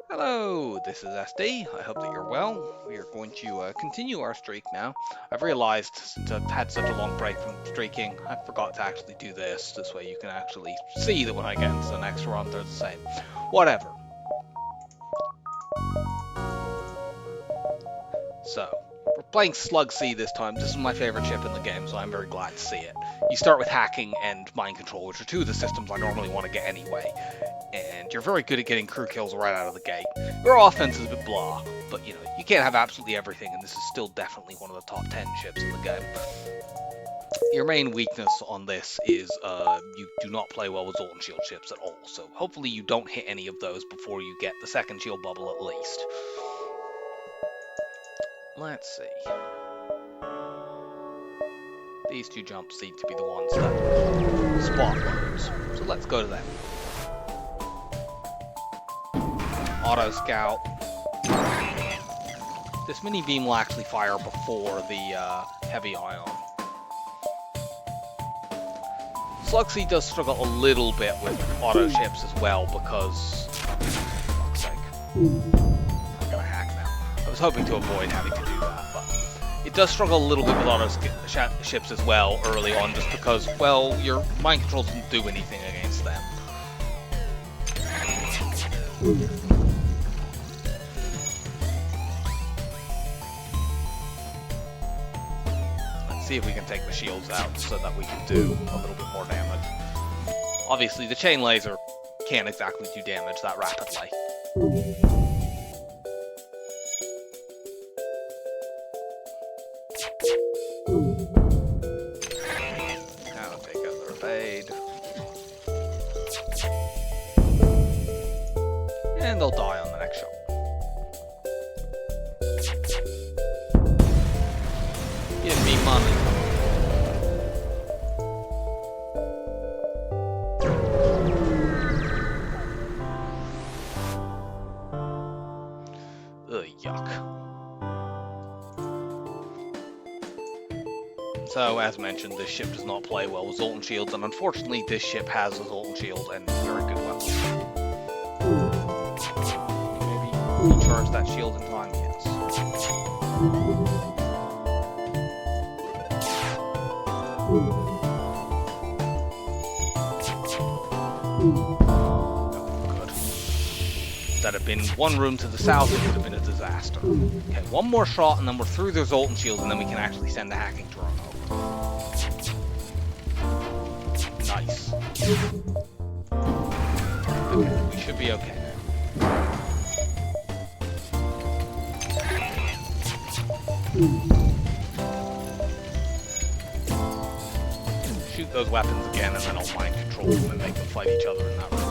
Hello, this is SD. I hope that you're well. We are going to continue our streak now. I've realized since I've had such a long break from streaking, I forgot to actually do this. This way you can actually see that when I get into the next run, they're the same. Whatever. So, we're playing Slug C this time. This is my favorite ship in the game, so I'm very glad to see it. You start with hacking and mind control, which are two of the systems I normally want to get anyway. And you're very good at getting crew kills right out of the gate. Your offense is a bit blah, but you can't have absolutely everything, and this is still definitely one of the top 10 ships in the game. Your main weakness on this is you do not play well with Zolt and Shield ships at all, so hopefully you don't hit any of those before you get the second shield bubble at least. Let's see. These two jumps seem to be the ones that spot loads, so let's go to them. Auto Scout. This mini beam will actually fire before the heavy ion. Slug C does struggle a little bit with auto ships as well because, for fuck's sake, I'm gonna hack now. I was hoping to avoid having to do that, but it does struggle a little bit with auto ships as well early on, just because, well, your mind control doesn't do anything against them. See if we can take the shields out so that we can do a little bit more damage. Obviously, the chain laser can't exactly do damage that rapidly. Now I'll take out their evade. And they'll die on the next shot. Give me money. Ugh, yuck. So, as mentioned, this ship does not play well with Zolt and Shields, and unfortunately this ship has a Zolt and Shield and very good weapons. Maybe recharge that shield in time, yes. Good. If that had been one room to the south, it would have been a disaster. Okay, one more shot and then we're through their Zolt and Shield, and then we can actually send the hacking drone over. Nice. Okay, we should be okay now. Shoot those weapons again, and then I'll mind control them and make them fight each other in that room.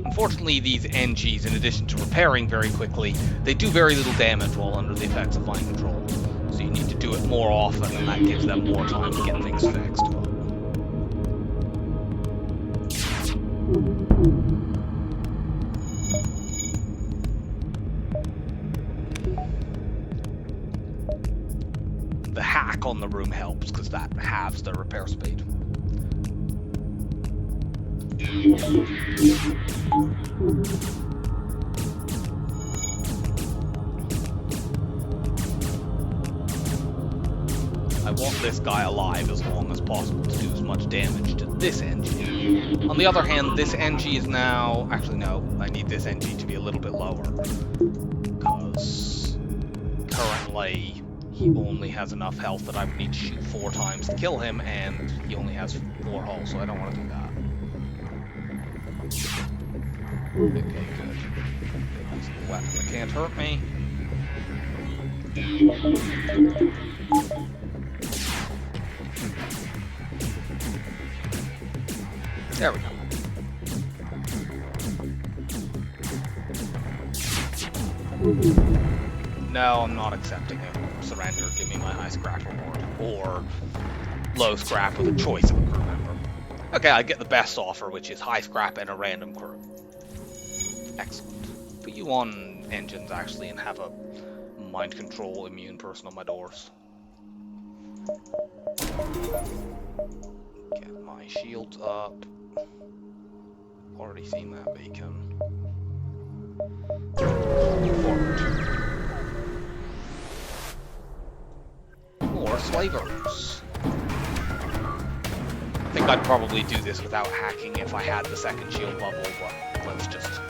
Unfortunately, these NGs, in addition to repairing very quickly, they do very little damage while under the effects of mind control. So you need to do it more often, and that gives them more time to get things fixed. The hack on the room helps, because that halves the repair speed. I want this guy alive as long as possible to do as much damage to this NG. On the other hand, this NG is now... Actually, no. I need this NG to be a little bit lower. Because currently he only has enough health that I would need to shoot 4 times to kill him, and he only has 4 hulls, so I don't want to do that. Okay, good. That's the weapon that can't hurt me. There we go. No, I'm not accepting a surrender. Give me my high scrap reward. Or low scrap with a choice of a crew member. Okay, I get the best offer, which is high scrap and a random crew. Excellent. Put you on engines, actually, and have a mind control immune person on my doors. Get my shields up. Already seen that beacon. Forward. More slavers. I think I'd probably do this without hacking if I had the second shield bubble, but let's just...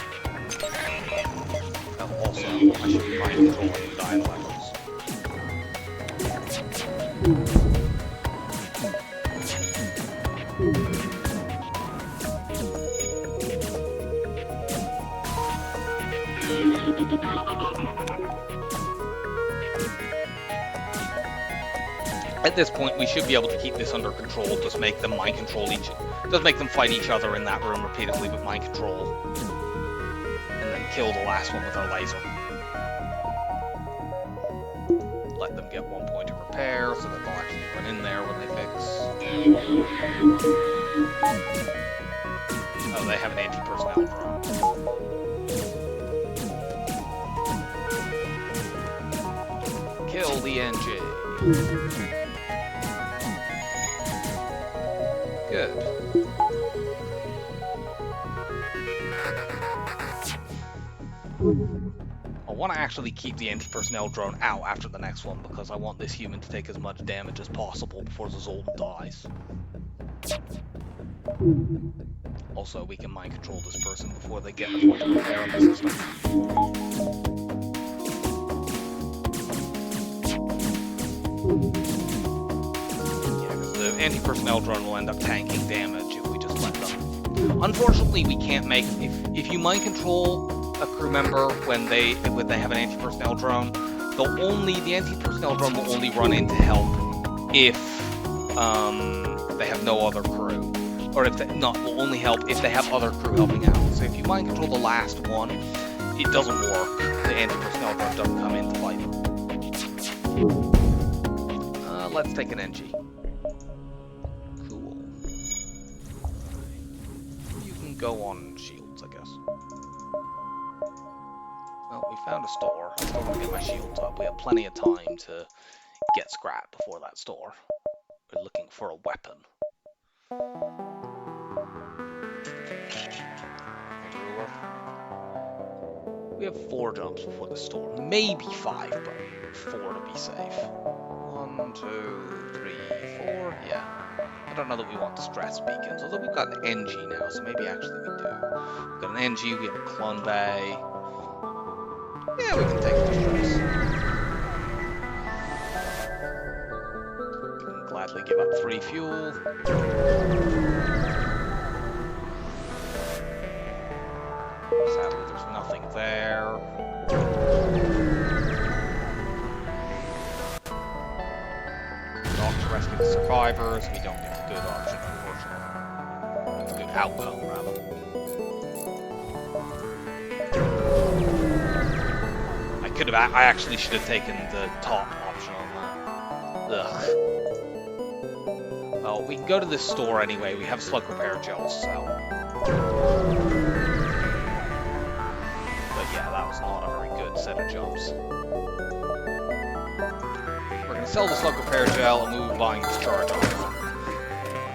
Also, I should be mind controlling the dial levels. At this point, we should be able to keep this under control. Just make them mind control each. Just make them fight each other in that room repeatedly with mind control, and then kill the last one with our laser. Let them get 1 point of repair, so that they'll actually run in there when they fix. Oh, they have an anti-personnel drone. Kill the NG. Good. I want to actually keep the anti-personnel drone out after the next one, because I want this human to take as much damage as possible before the Zoltan dies. Also, we can mind control this person before they get the point of repair on the system. The anti-personnel drone will end up tanking damage if we just let them. Unfortunately, we can't make... If you mind control a crew member when they have an anti-personnel drone, the anti-personnel drone will only run in to help if they have no other crew. Or if will only help if they have other crew helping out. So if you mind control the last one, it doesn't work. The anti-personnel drone doesn't come in to fight them. Let's take an NG. Cool. You can go on shields, I guess. Well, we found a store. I still want to get my shields up. We have plenty of time to get scrap before that store. We're looking for a weapon. We have 4 jumps before the store. Maybe 5, but 4 to be safe. 1, 2, 3, 4. Yeah. I don't know that we want stress beacons, although we've got an NG now, so maybe actually we do. We've got an NG, we have a clone bay. Yeah, we can take the stress. We can gladly give up 3 fuel. Sadly, there's nothing there. To rescue the survivors, we don't get a good option, unfortunately. A good outcome, rather. I actually should have taken the top option on that. Ugh. Well, we can go to this store anyway. We have slug repair gels, so. But yeah, that was not a very good set of jumps. Sell the slug repair gel and we'll be buying this charge on.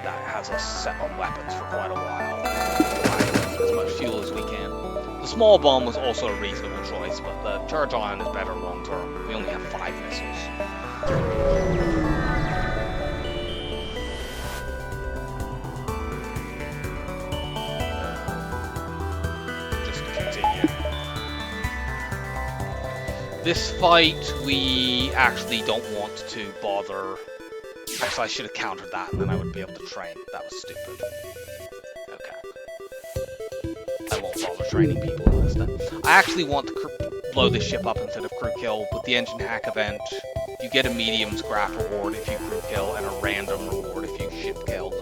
That has us set on weapons for quite a while. Buying as much fuel as we can. The small bomb was also a reasonable choice, but the charge ion is better long term. We only have 5 missiles. Just to continue. This fight, we actually don't want to bother. Actually, I should have countered that, and then I would be able to train. That was stupid. Okay. I won't bother training people in this then. I actually want to blow this ship up instead of crew kill. With the engine hack event, you get a medium scrap reward if you crew kill, and a random reward if you ship kill.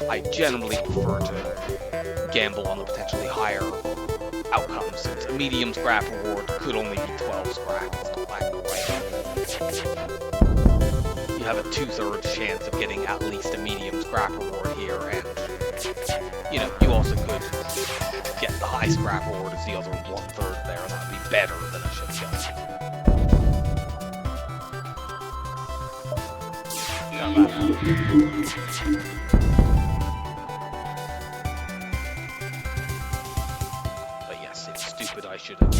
I generally prefer to gamble on the potentially higher outcomes, since a medium scrap reward could only be 12 scrap. It's not that great. You have a 2/3 chance of getting at least a medium scrap reward here, and you know, you also could get the high scrap reward as the other 1/3 there, and that would be better than a ship jump. But yes, it's stupid, I should have.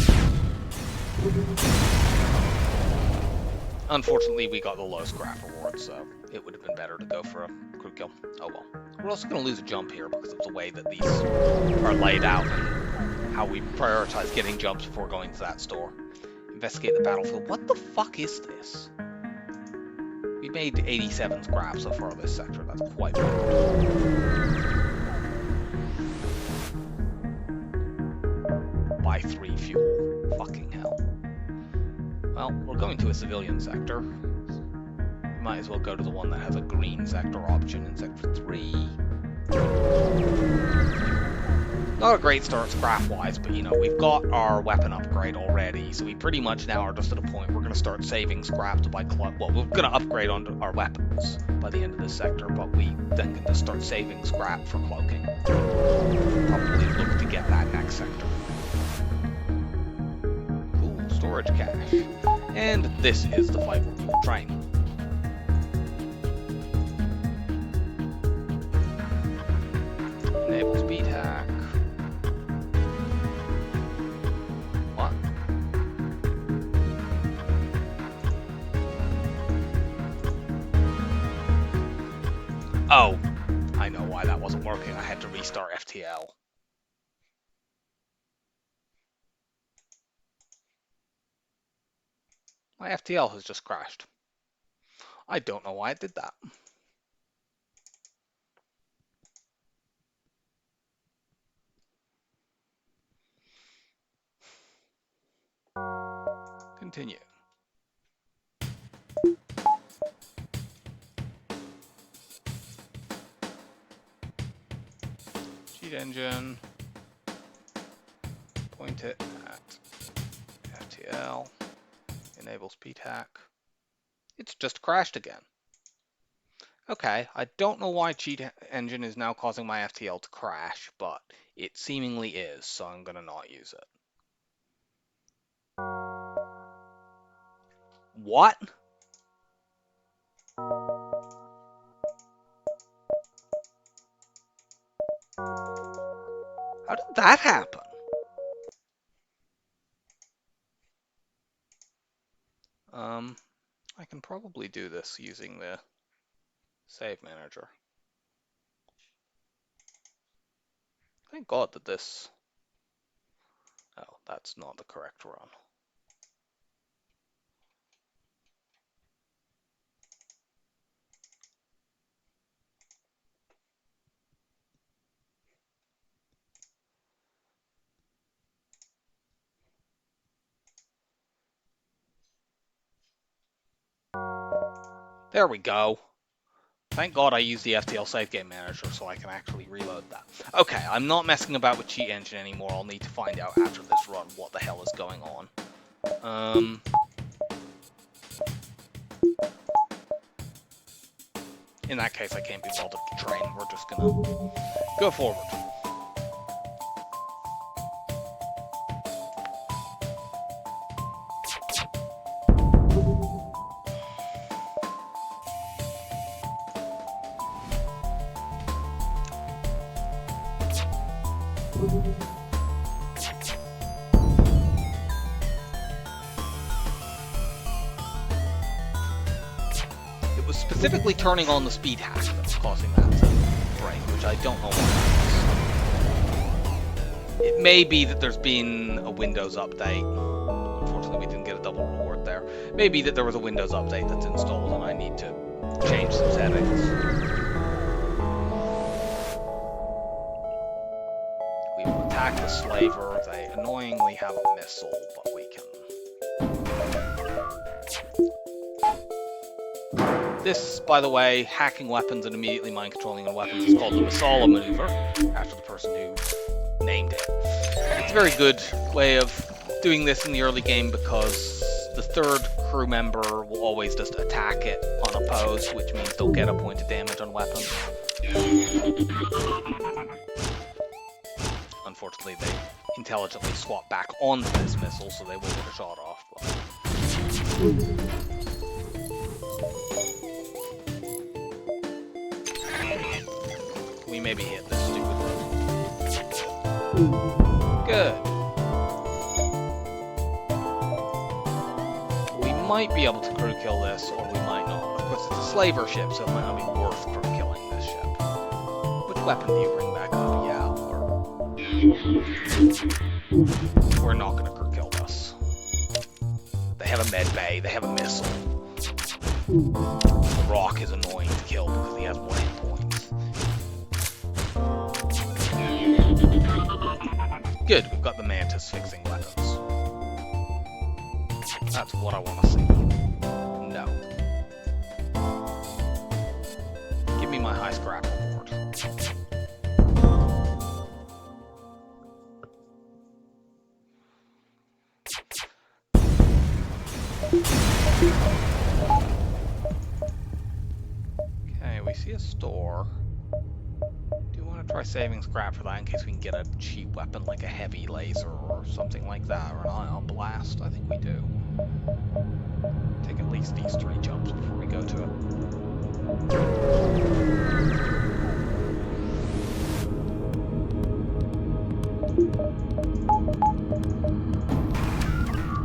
Unfortunately, we got the low scrap reward, so it would have been better to go for a crew kill. Oh well. We're also going to lose a jump here because of the way that these are laid out and how we prioritize getting jumps before going to that store. Investigate the battlefield. What the fuck is this? We made 87 scrap so far this sector. That's quite good. Buy 3 fuel. Fucking hell. Well, we're going to a civilian sector. Might as well go to the one that has a green sector option in Sector 3. Not a great start scrap-wise, but you know, we've got our weapon upgrade already, so we pretty much now are just at a point where we're going to start saving scrap to buy well, we're going to upgrade onto our weapons by the end of this sector, but we then can just start saving scrap for cloaking. Probably look to get that next sector. Cool, storage cache. And this is the fight where we will train. Enable speed hack. What? Oh, I know why that wasn't working. I had to restart FTL. My FTL has just crashed. I don't know why it did that. Continue. Cheat engine. Point it at FTL. Enable speed hack. It's just crashed again. Okay, I don't know why cheat engine is now causing my FTL to crash, but it seemingly is, so I'm gonna not use it. What? How did that happen? I can probably do this using the save manager. Thank God that this... Oh, that's not the correct run. There we go. Thank God I used the FTL save game manager so I can actually reload that. Okay, I'm not messing about with cheat engine anymore. I'll need to find out after this run what the hell is going on. In that case, I can't be bothered to train. We're just gonna go forward. It was specifically turning on the speed hack that's causing that to break, which I don't know why. It may be that there's been a Windows update. Unfortunately, we didn't get a double reward there. Maybe that there was a Windows update that's installed and I need to change some settings. We will attack the slaver. They annoyingly have a missile, but we can... This, by the way, hacking weapons and immediately mind controlling on weapons is called the Masala maneuver, after the person who named it. It's a very good way of doing this in the early game because the third crew member will always just attack it unopposed, which means they'll get a point of damage on weapons. unfortunately they intelligently swap back onto this missile, so they will get a shot off. But... we maybe hit this stupid thing. Good. We might be able to crew kill this, or we might not. Of course, it's a slaver ship, so it might not be worth crew killing this ship. Which weapon do you bring back up? Yeah, we're not going to crew kill this. They have a med bay, they have a missile. The rock is annoying to kill because he has 1 hit points. Good, we've got the mantis fixing weapons. That's what I want to see. No. Give me my high scrap reward. Okay, we see a store. Do you want to try saving scrap for that in case we can get a cheap weapon like a heavy laser or something like that, or an ion blast? I think we do. Take at least these 3 jumps before we go to it.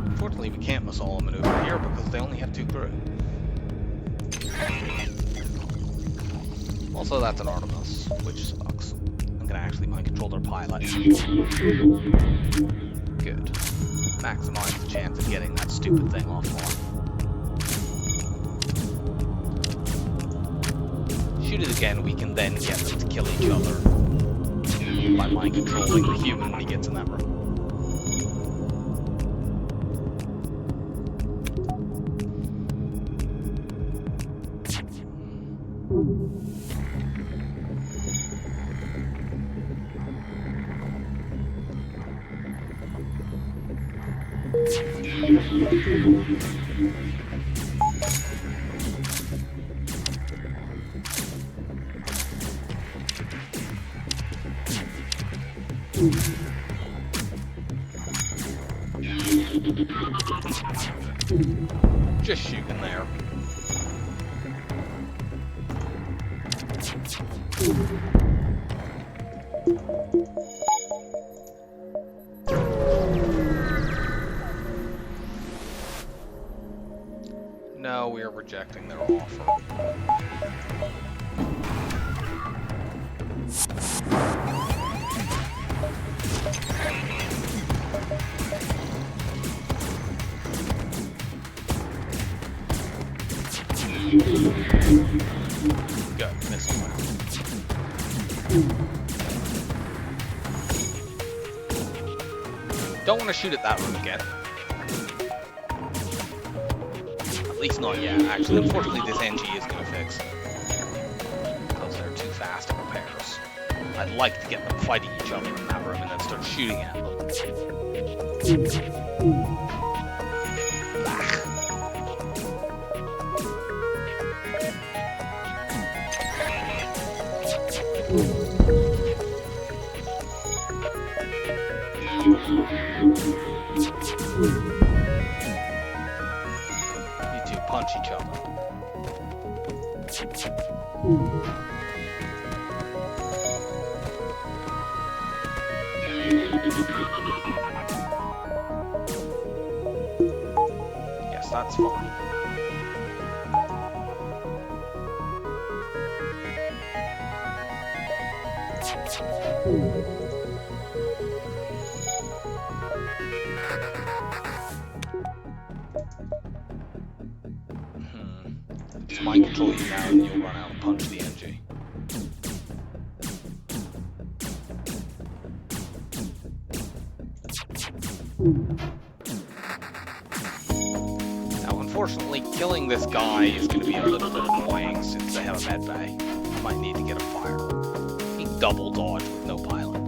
Unfortunately, we can't missile maneuver here because they only have 2 crew. Also, that's an Artemis, which sucks. I'm gonna actually mind control their pilot. Good. Maximize the chance of getting that stupid thing offline. Shoot it again, we can then get them to kill each other by mind controlling the human when he gets in that room. Just shooting there. No, we are rejecting their offer. Good, missile round. Don't want to shoot at that one again. At least not yet. Actually, unfortunately, this NG is going to fix it. Because they're too fast at repairs. I'd like to get them fighting each other in that room and then start shooting at them. You two punch each other. Yes, that's fine. Just mind control you now and you'll run out and punch the NG. Now unfortunately killing this guy is going to be a little bit annoying since they have a med bay. I might need to get a fire. He double dodge with no pilot.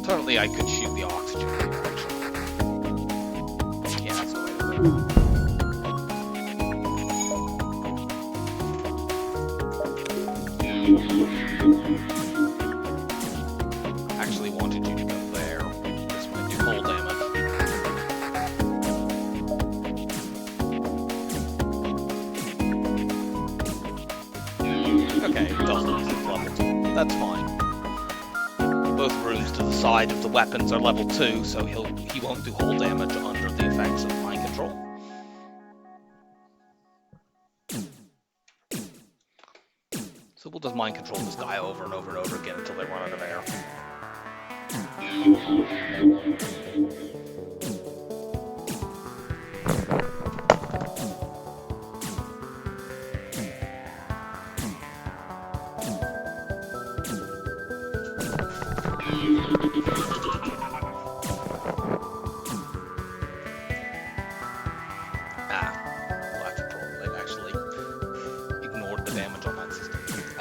Certainly I could shoot the oxygen here, actually. Yeah, that's the way to go. tells them he's level 2. That's fine. Both rooms to the side of the weapons are level 2, so he won't do hull damage under the effects of mind control. So we'll just mind control this guy over and over and over again until they run out of air.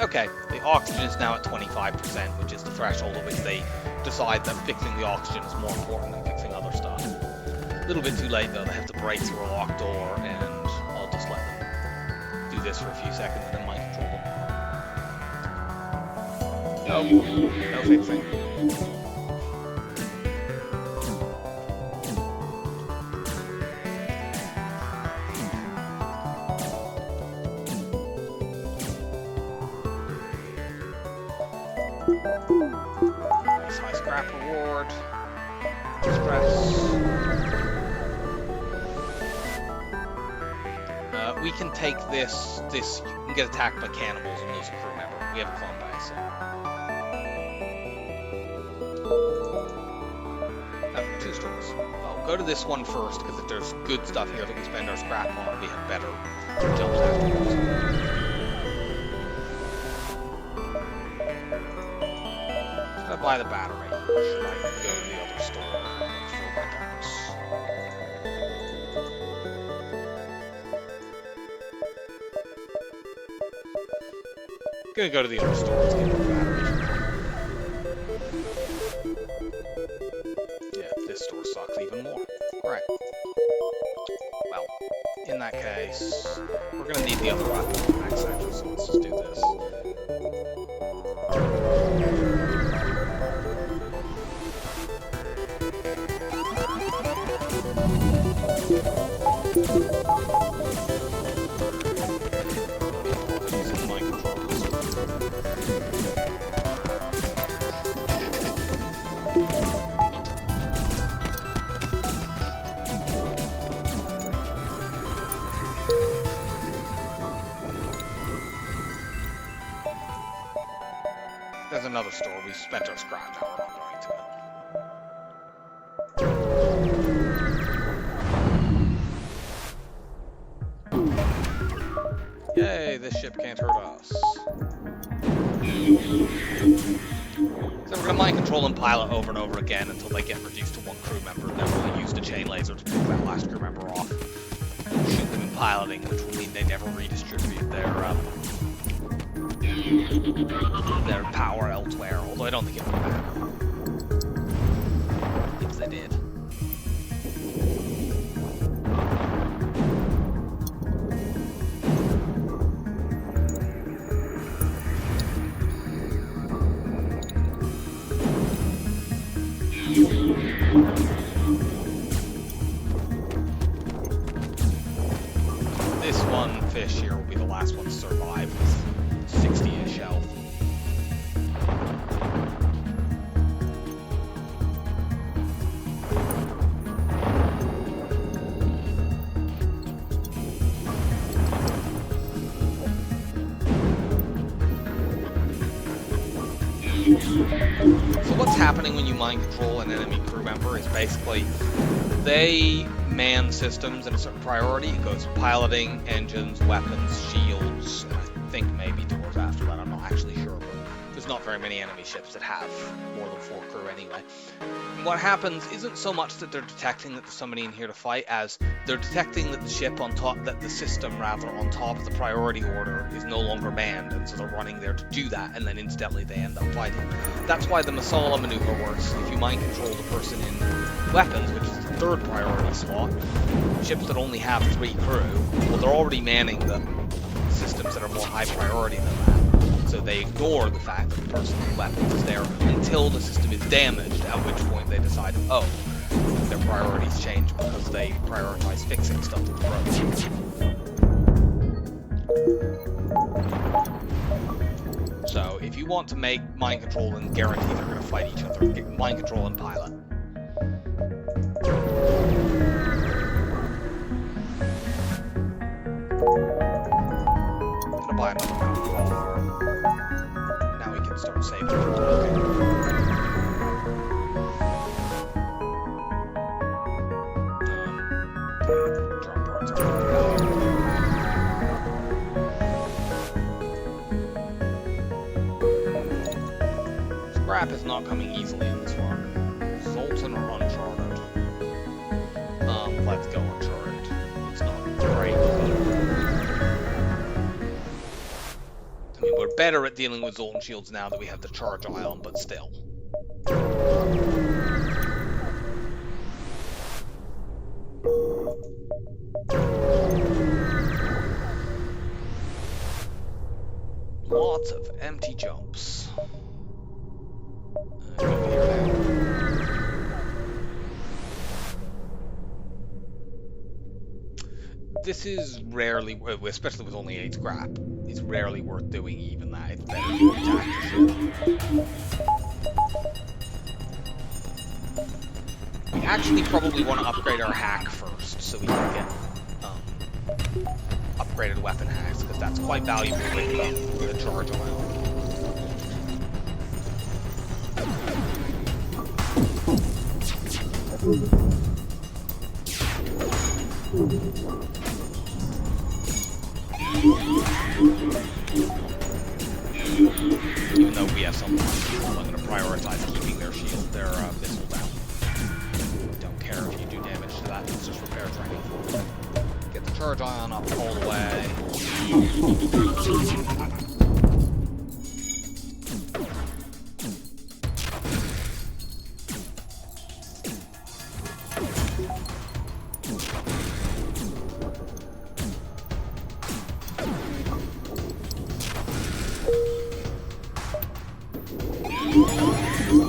Okay, the oxygen is now at 25%, which is the threshold at which they decide that fixing the oxygen is more important than fixing other stuff. A little bit too late though, they have to break through a locked door, and I'll just let them do this for a few seconds and then mind control them. No fixing. Nice high scrap reward. Stress. We can take this. You can get attacked by cannibals and lose a crew member. We have a clone base. So. 2 stores. I'll go to this one first because if there's good stuff here that we spend our scrap on, we have better jumps afterwards. Buy the battery. Should I go to the other store for weapons? Gonna go to the other store to get more batteries. Yeah, this store sucks even more. Alright. Well, in that case, we're gonna need the other weapons in the next section, so let's just do this. There's another store. We spent our scrap now. We're not going to it. Yay, this ship can't hurt us. So we're going to mind control and pilot over and over again until they get reduced to 1 crew member. Then we'll use the chain laser to pick that last crew member off. Shoot them in piloting, which will mean they never redistribute their power elsewhere, although I don't think it would matter. If they did. This one fish here will be the last one to survive with 60-ish health. So what's happening when you mind control an enemy crew member is basically they man systems at a certain priority. It goes piloting, engines, weapons, shields, and I think maybe doors after that. I'm not actually sure, but there's not very many enemy ships that have more than 4 crew anyway. And what happens isn't so much that they're detecting that there's somebody in here to fight as they're detecting that the ship on top, that the system rather on top of the priority order is no longer manned, and so they're running there to do that, and then incidentally they end up fighting. That's why the Masala maneuver works. If you mind control the person in weapons, which is the 3rd priority slot, ships that only have 3 crew, well, they're already manning the systems that are more high priority than that. So they ignore the fact that the person in weapons is there until the system is damaged, at which point they decide, oh, their priorities change because they prioritize fixing stuff that's broken. So if you want to make mind control and guarantee they're going to fight each other, get mind control and pilot. I'm gonna buy another round of power. Now we can start saving for talking. Drop parts of power. Scrap is not coming easily in this run. Zoltan or Uncharted? Let's go Uncharted. It's not great, I mean, we're better at dealing with Zoltan shields now that we have the charge ion, but still. Lots of empty jumps. Go here now. This is rarely, especially with only 8 scrap, it's rarely worth doing even that. It's better to attack the ship. We actually probably want to upgrade our hack first, so we can get upgraded weapon hacks, because that's quite valuable with the charge oil. Even though we have some people, I'm going to prioritize keeping their shield, their missile down. Don't care if you do damage to that, it's just repair training. Get the charge ion up all the way.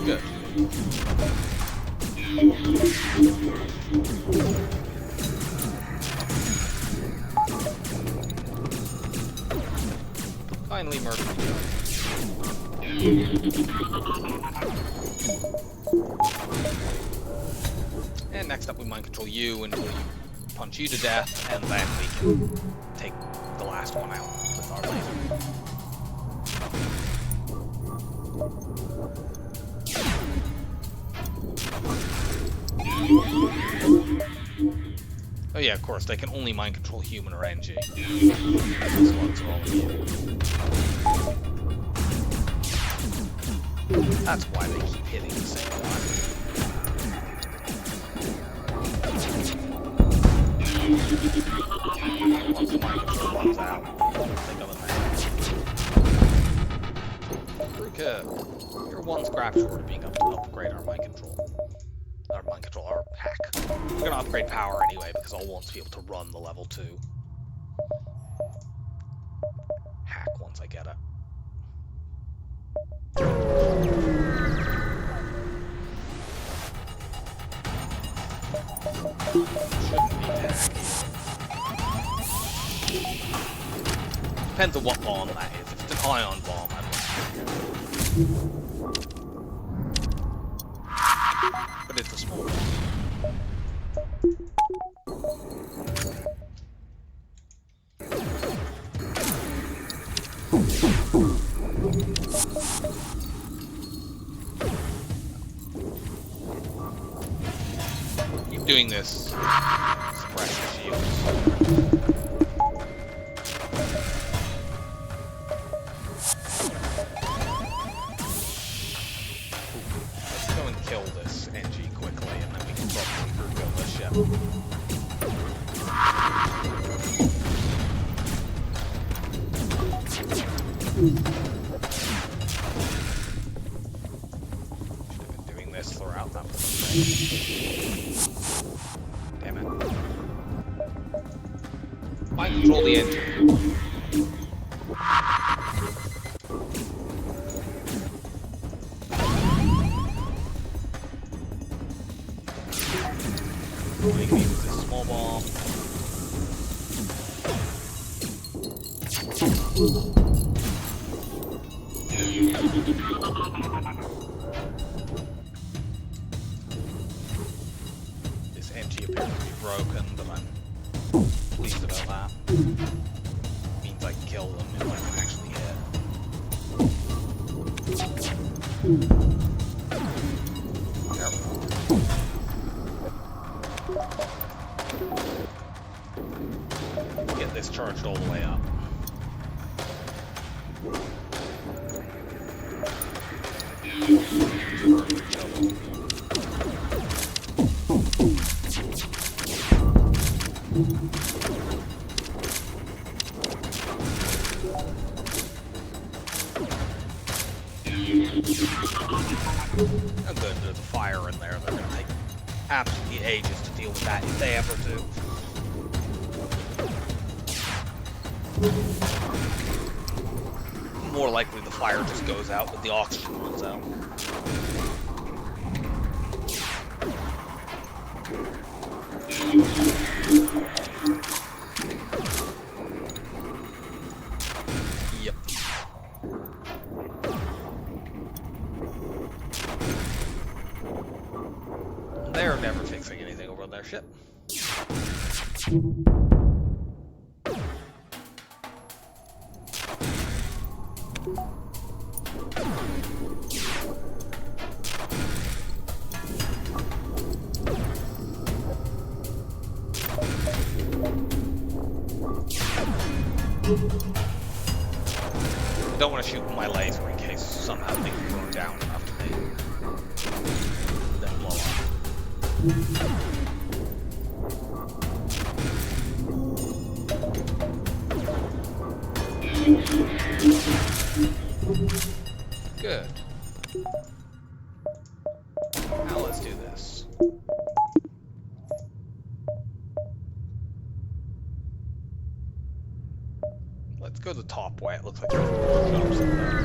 Good. Finally, murder each other. And next up, we mind control you until you punch you to death, and then we can take the last one out with our laser. Oh yeah, of course, they can only mind control human or NG. This one's all of you. That's why they keep hitting the same one. Once the mind control runs out, they go in there. Ruka, you're one scrap short of being able to upgrade our mind control. Our hack. We're gonna upgrade power anyway, because I'll want to be able to run the level 2. Hack once I get it. Shouldn't be hack. Depends on what bomb that is. If it's an ion bomb, I'd like but it's a small one. Keep doing this. Suppress the shields. Let's go and kill this NG quickly, and then we can probably rebuild this ship. Should have been doing this throughout that whole thing. Damn it. Mind control the engine. We can use this small bomb. This entry appears to be broken, but I'm pleased about that. Means I can kill them if I can actually hit. There we go. Get this charged all the way up. Oh good, there's a fire in there. They're going to take absolutely ages to deal with that if they ever do. More likely the fire just goes out, but the oxygen runs out. Yep. They're never fixing anything over on their ship. I don't want to shoot with my laser in case somehow things burn down enough to me. Then blow up. Good. Now let's do this. Let's go the top way. It looks like there's more jumps in there.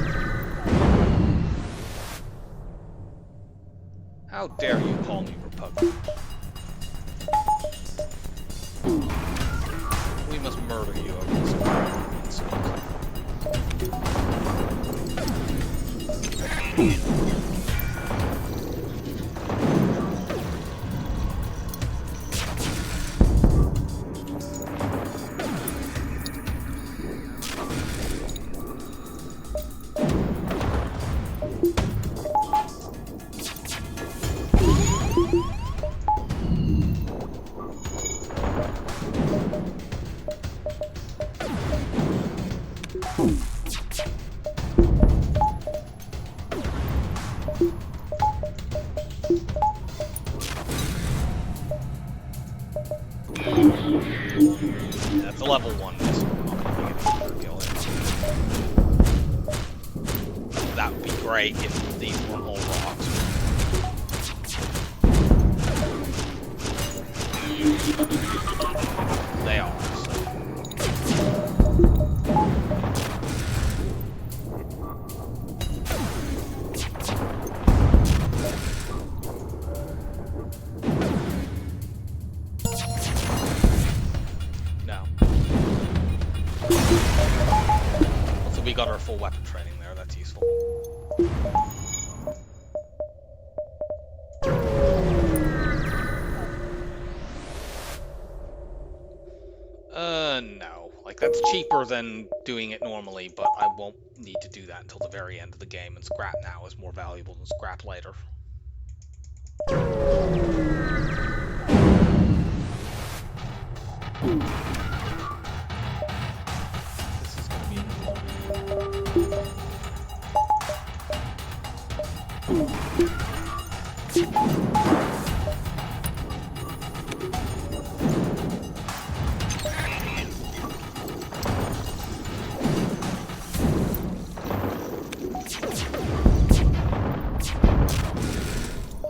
How dare you call me repugnant? We must murder you over this insult. That's a level 1 missile. That would be great if these weren't all rocks. They are. We got our full weapon training there, that's useful. No. Like, that's cheaper than doing it normally, but I won't need to do that until the very end of the game, and scrap now is more valuable than scrap later. This is gonna be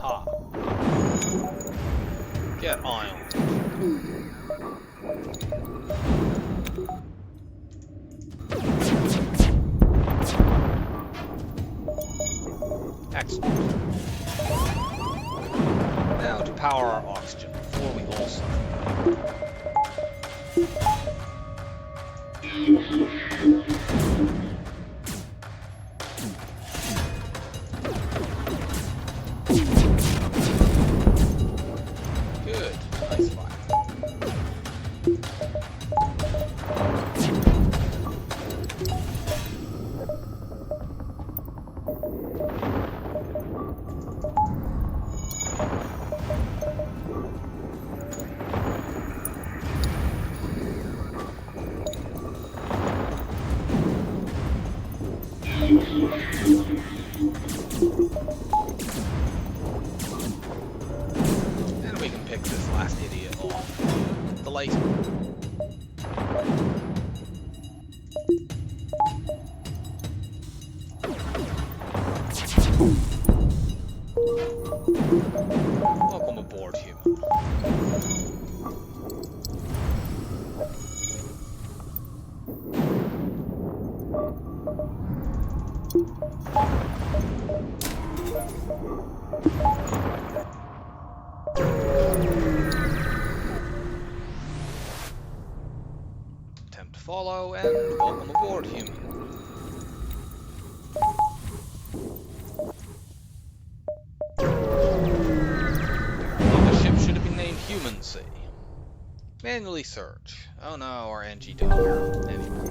ha. Get ion. Excellent. Now to power our oxygen before we all suffer. And we can pick this last idiot off the light. Welcome aboard, human. Attempt to follow, and welcome aboard, human. The ship should have been named Human C. Manually search. Oh no, our NG didn't work anymore.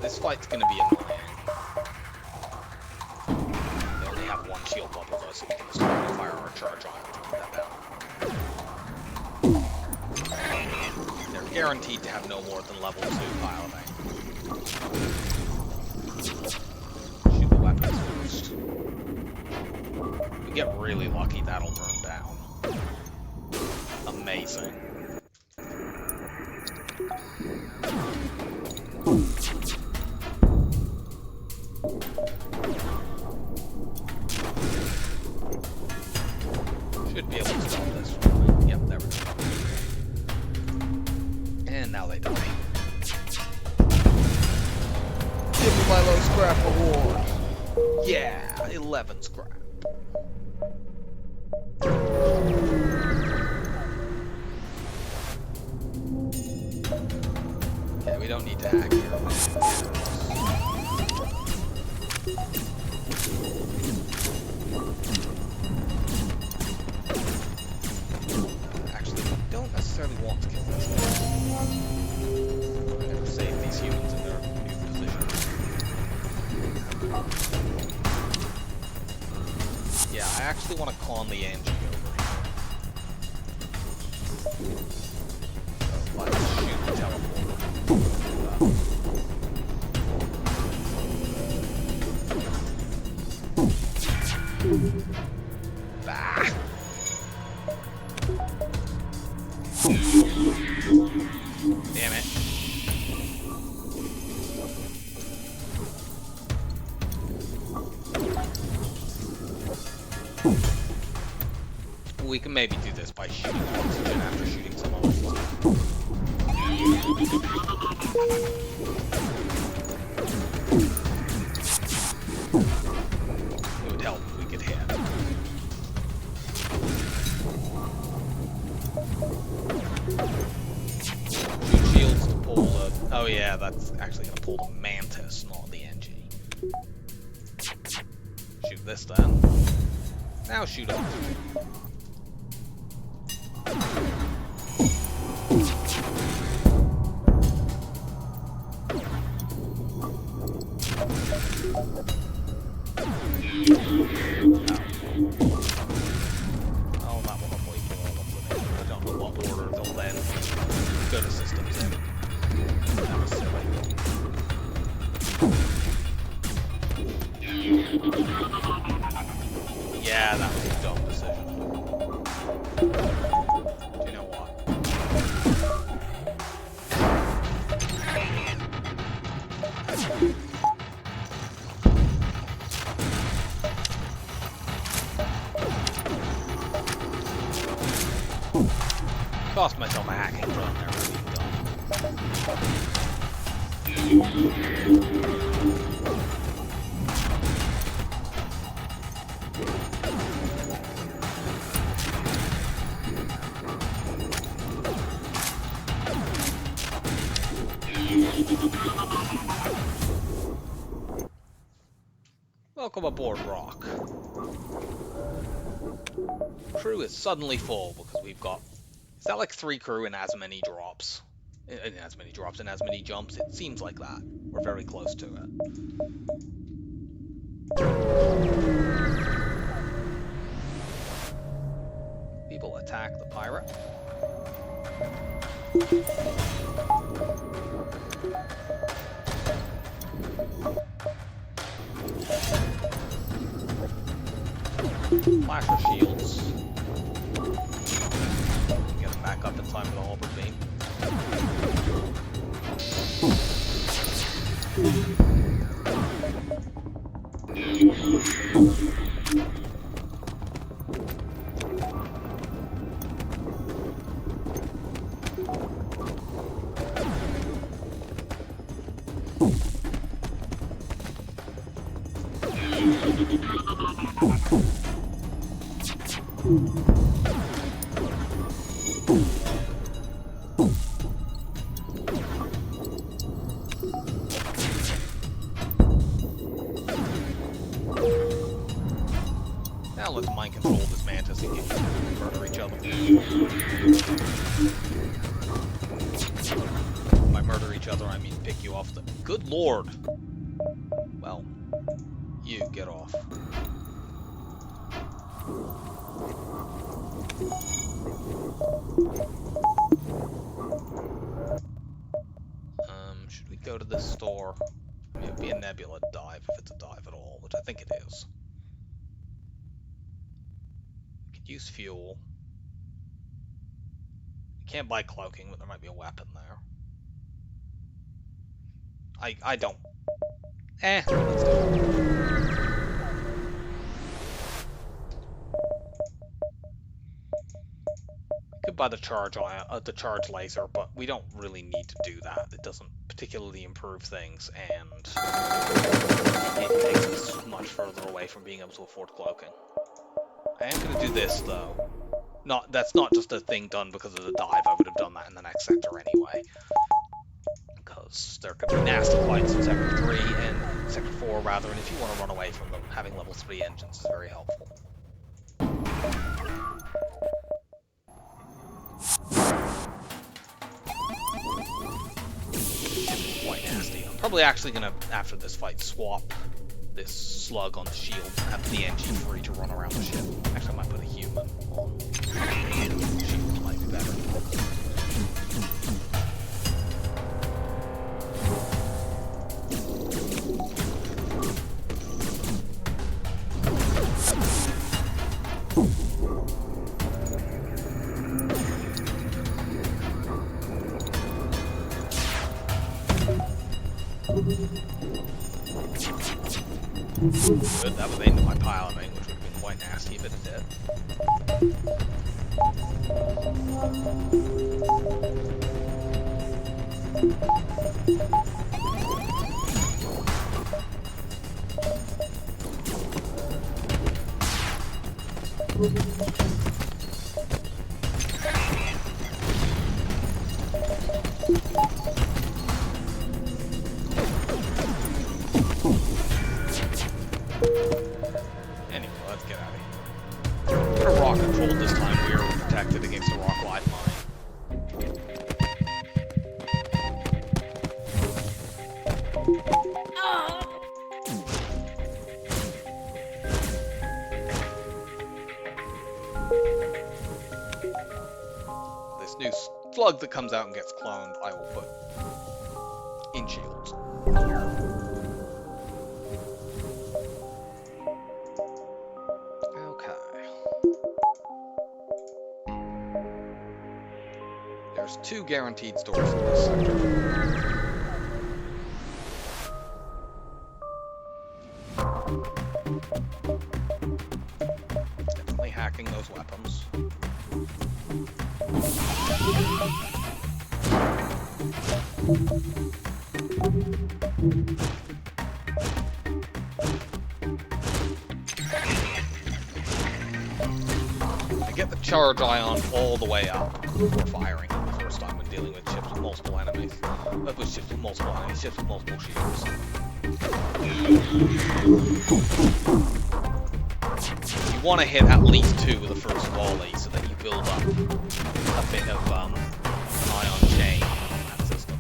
This fight's gonna be annoying. They only have one shield bubble though, so we can just fire our charge on it to keep that down. They're guaranteed to have no more than level 2 piloting. Shoot the weapons first. If we get really lucky, that'll burn down. Amazing. Should be able to stop this one. Yep, there we go. And now they die. Give me my low scrap reward. Yeah, 11 scrap. Okay, we don't need to hack here. Actually, we don't necessarily want to kill this guy. We're going to save these humans in their new positions. Yeah, I actually want to con the NG over here. So let's shoot the teleporter. Bah! Damn it. We can maybe do this by shooting oxygen after shooting some oxygen. It would help if we could hit. Shoot shields to pull the... Oh yeah, that's actually going to pull the Mantis, not the NG. Shoot this then. Now shoot oxygen. Oh, that will hopefully pull all of them in. I don't know what order they'll then go to systems in. That was silly. Yeah, that was a dumb decision. Do you know what? Cost myself a hacking drone there, really dumb. Welcome aboard, Rock. Crew is suddenly full because we've got... Is that like 3 crew in as many drops? In as many drops and as many jumps? It seems like that. We're very close to it. People attack the pirate. Flash her shields. Get them back up in time for the halberd beam. Now let's mind control this mantis and get you to murder each other. By murder each other, I mean pick you off the... Good lord! Well, you get off. Should we go to this store? I mean, it would be a nebula dive if it's a dive at all, which I think it is. We could use fuel. We can't buy cloaking, but there might be a weapon there. I don't. Let's do it. Could buy the charge laser, but we don't really need to do that. It doesn't particularly improve things, and it takes us much further away from being able to afford cloaking. I am going to do this though. That's not just a thing done because of the dive. I would have done that in the next sector anyway. Because there could be nasty fights in Sector 3 and Sector 4 rather, and if you want to run away from them, having level 3 engines is very helpful. Quite nasty. I'm probably actually going to, after this fight, swap this slug on the shield and have the engine free to run around the ship. Actually, I might put a human on the shield, might be better. Good, that was aimed at my piloting, which would have been quite nasty if it did. Anyway, let's get out of here. We're rock controlled this time. We are protected against a rock live mine. This new slug that comes out and gets cloned, I will put in shields. There's 2 guaranteed stores in this sector. Definitely hacking those weapons. I get the charge ion all the way up before firing it the first time when dealing with ships with multiple enemies. Ships with multiple shields. You want to hit at least 2 with the first volley so that you build up a bit of ion chain on that system.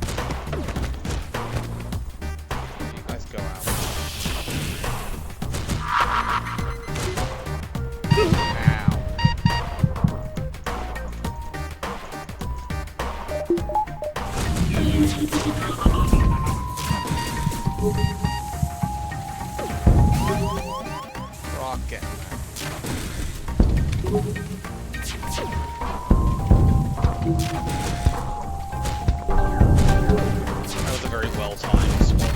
You guys go out. Rocket. That was a very well-timed small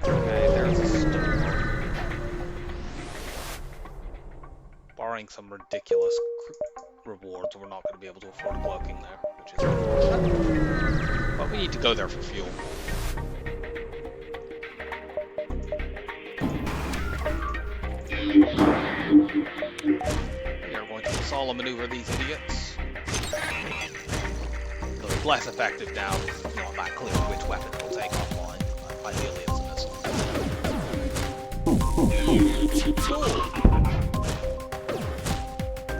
Okay, there's a store. Barring some ridiculous rewards, we're not going to be able to afford cloaking there, which is unfortunate. But we need to go there for fuel. We are going to solo maneuver these idiots. Though it's less effective now because it's not that clear which weapon it will take offline. Ideally, it's a missile. Cool.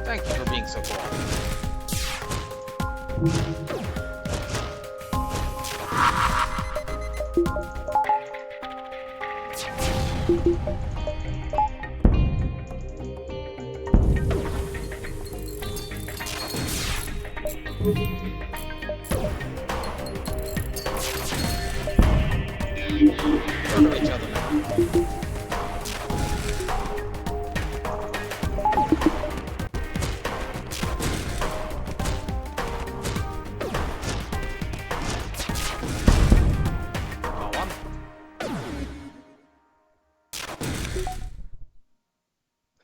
Thank you for being so cool. Murder each other now.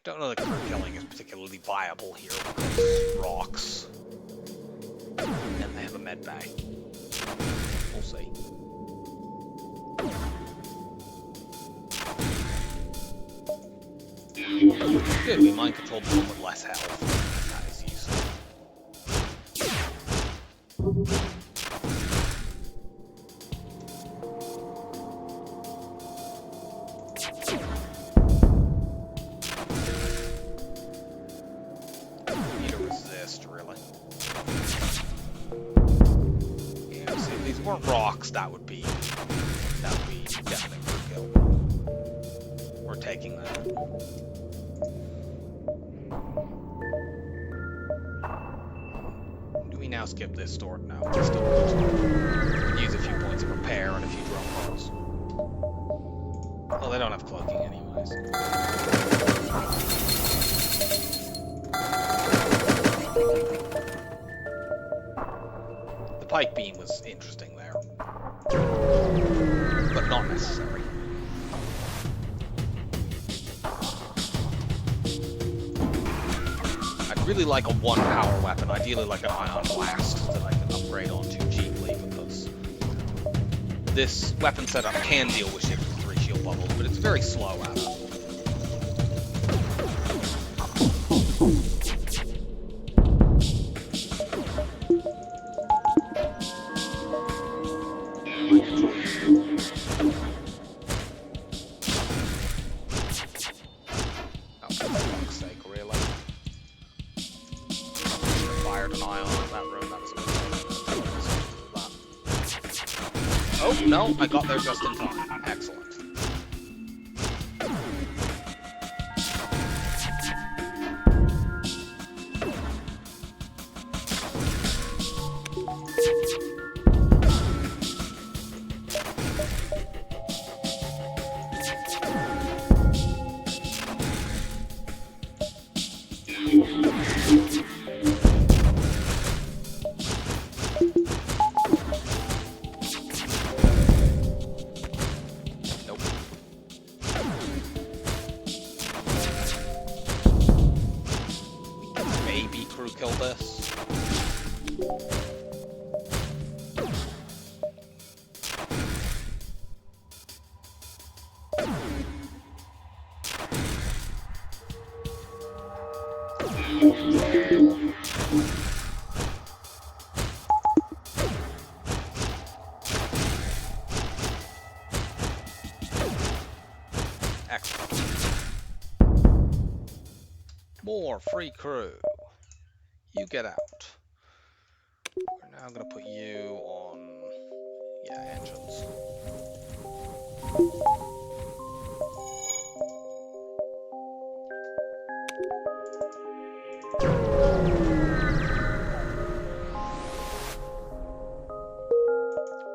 Don't know that crew killing is particularly viable here because rocks. And they have a med bag. We'll see. Good, we mind controlled them with less health. That is useful. Need to resist, really. Yeah, see, if these weren't rocks, that would be definite crew kill. We're taking that. Do we now skip this store? No, we still use a few points of repair and a few drone balls. Well, they don't have cloaking anyways. The pike beam was interesting there, but not necessary. Really like a 1-power weapon, ideally like an ion blast that I can upgrade onto cheaply because this weapon setup can deal with shift 3 shield bubbles, but it's very slow at it. Oh, no, I got there just in time. Excellent. Excellent. More free crew. You get out. We're now going to put you on, yeah, engines.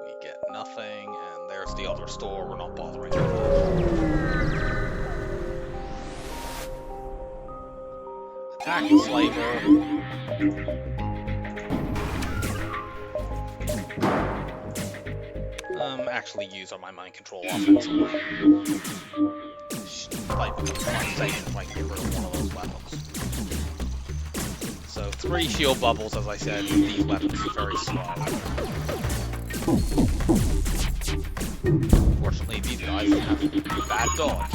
We get nothing, and there's the other store. We're not bothering with that. Attack the slaver. Actually use on my mind control offensively. Might be safe if I can get rid of one of those weapons. So 3 shield bubbles, as I said, with these weapons are very slow. Fortunately, these guys have bad dodge.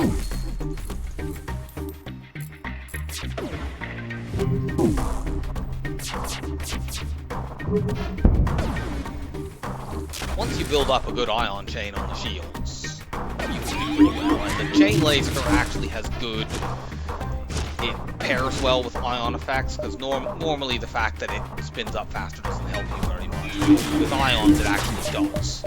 Once you build up a good ion chain on the shields, you can do pretty well. And the chain laser actually has good... It pairs well with ion effects, because normally the fact that it spins up faster doesn't help you very much. With ions, it actually does.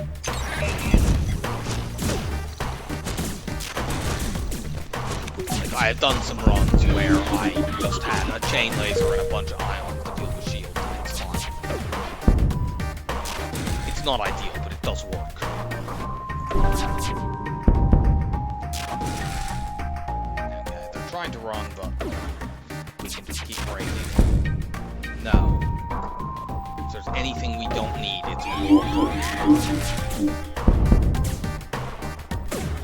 Like, I have done some runs where I just had a chain laser and a bunch of ions to deal with shields, and it's fine. It's not ideal, but it does work. Okay, they're trying to run, but we can just keep breaking. No. If there's anything we don't need, it's more courage.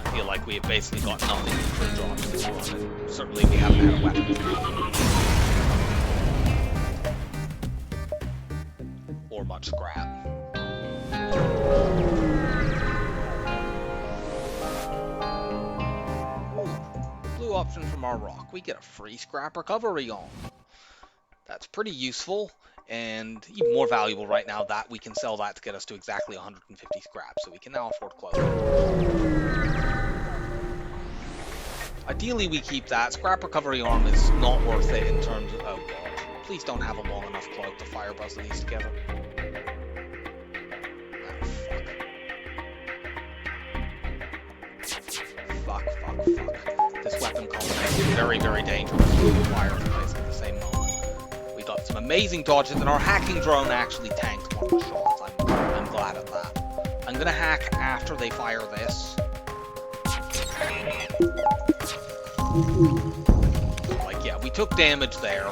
I feel like we have basically got nothing for a job this run, and certainly we haven't had a weapon. Or much scrap. Blue option from our rock. We get a free scrap recovery on. That's pretty useful, and even more valuable right now that we can sell that to get us to exactly 150 scrap, so we can now afford clothing. Ideally we keep that. Scrap recovery arm is not worth it in terms of... Oh god. Please don't have a long enough cloak to fire both of these together. Fuck. This weapon combination is very, very dangerous. We fire in place at the same moment. We got some amazing dodges, and our hacking drone actually tanked one of the shots. I'm glad of that. I'm gonna hack after they fire this. Like, yeah, we took damage there,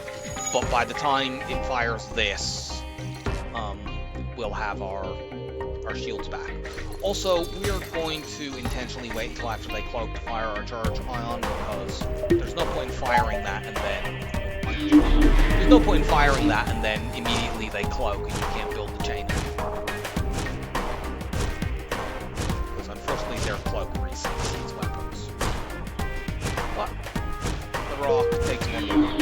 but by the time it fires this, we'll have our shields back. Also, we are going to intentionally wait until after they cloak to fire our charge ion, because there's no point in firing that and then immediately they cloak and you can't build the chain anymore. Because unfortunately their cloak resets these weapons. But the rock takes one more.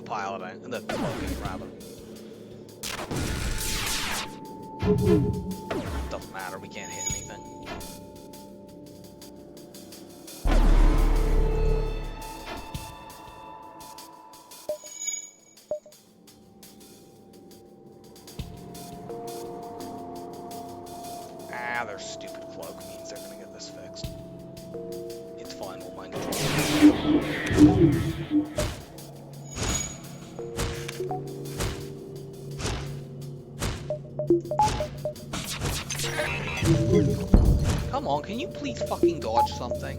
Pilot and the cloaking rather. Doesn't matter, we can't hit anything. Their stupid cloak means they're gonna get this fixed. It's fine, we'll mind control. Come on, can you please fucking dodge something?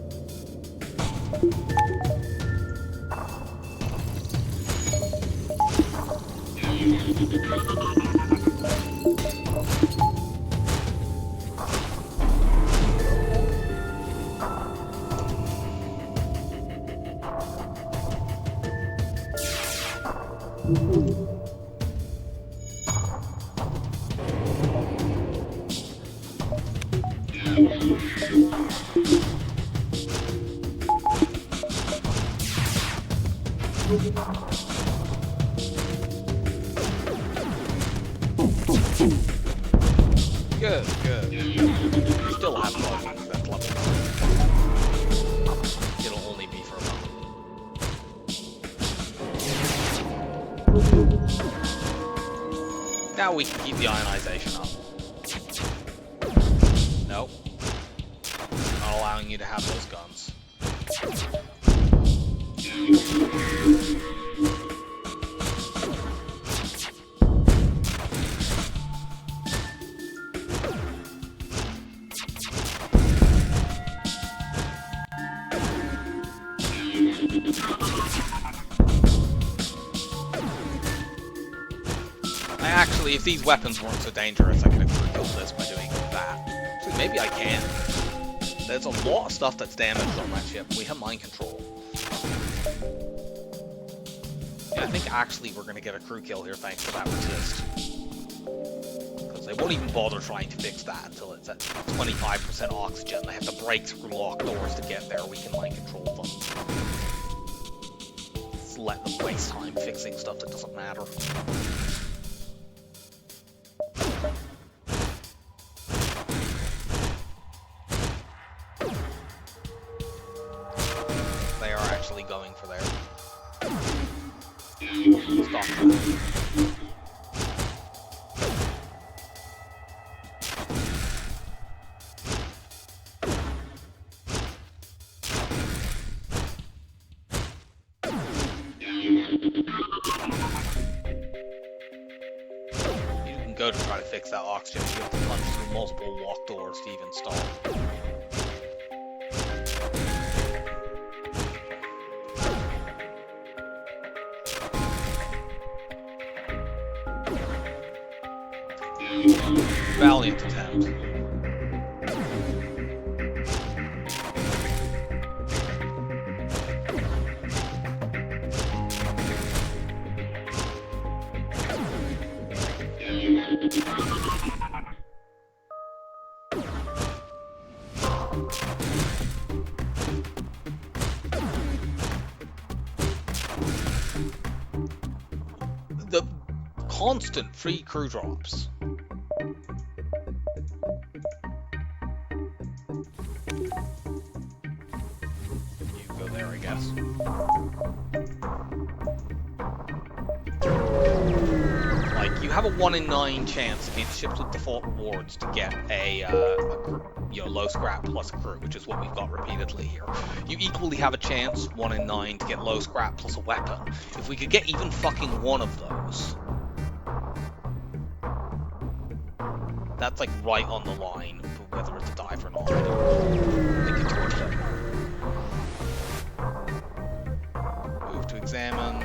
Good, good. Still have logging, that's level 1. It'll only be for a moment. Now we can keep the ionization up. Nope. Not allowing you to have those guns. Actually, if these weapons weren't so dangerous, I could have killed this by doing that. Actually, maybe I can. There's a lot of stuff that's damaged on that ship. We have mind control. Yeah, I think actually we're going to get a crew kill here thanks to that resist. Because they won't even bother trying to fix that until it's at 25% oxygen. They have to break through locked doors to get there. We can mind control them. Let's let them waste time fixing stuff that doesn't matter. Going for there. Stop. You can go to try to fix that oxygen, you have to punch through multiple locked doors to even start. Valiant attempt. The constant free crew drops. Like, you have a 1 in 9 chance against ships with default rewards to get a low scrap plus a crew, which is what we've got repeatedly here. You equally have a chance, 1 in 9, to get low scrap plus a weapon. If we could get even fucking one of those, that's like right on the line for whether it's a dive or not. I don't think it's worth it. Move to examine.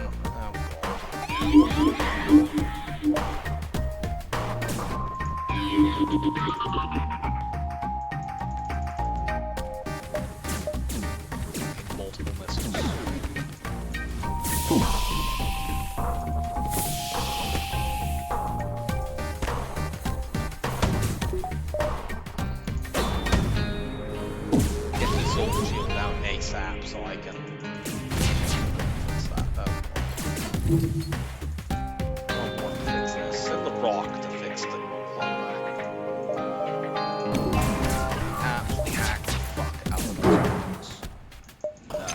Multiple missiles. Get this soldier shield down ASAP so I can fix that though. Set the rock to fix the combat. Absolutely hack the fuck out of those. No.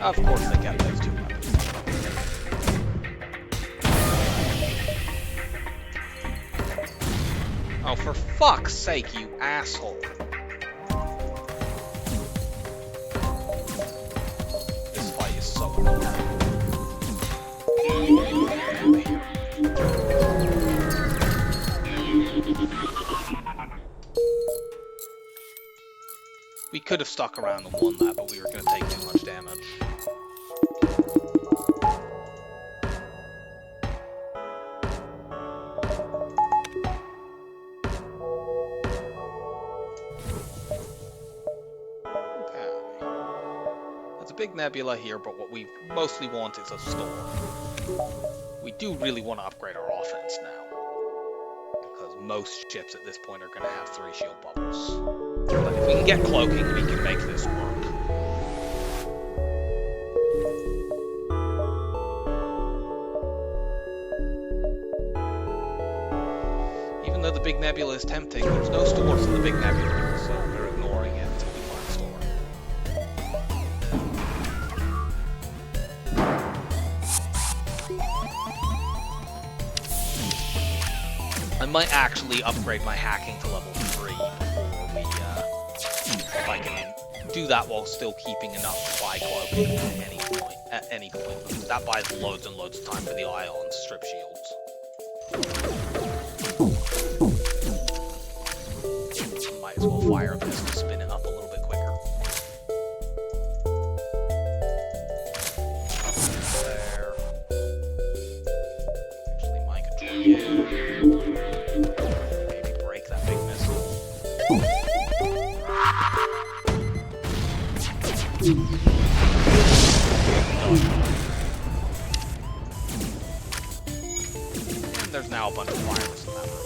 Of course they kept those two weapons. Oh, for fuck's sake, you asshole. This fight is so annoying. We could have stuck around and won that, but we were going to take too much damage. big nebula here, but what we mostly want is a storm. We do really want to upgrade our offense now, because most ships at this point are going to have 3 shield bubbles. But if we can get cloaking, we can make this work. Even though the big nebula is tempting, there's no stores in the big nebula, so we're ignoring it until we find a store. I might actually upgrade my hacking to level 3 before we, if I can do that while still keeping enough to buy cloaking at any point, because that buys loads and loads of time for the ion strip shields. Might as well fire this to spin it up a little bit quicker. There. Actually, mind control you. Maybe break that big missile. And there's now a bunch of fires in that room.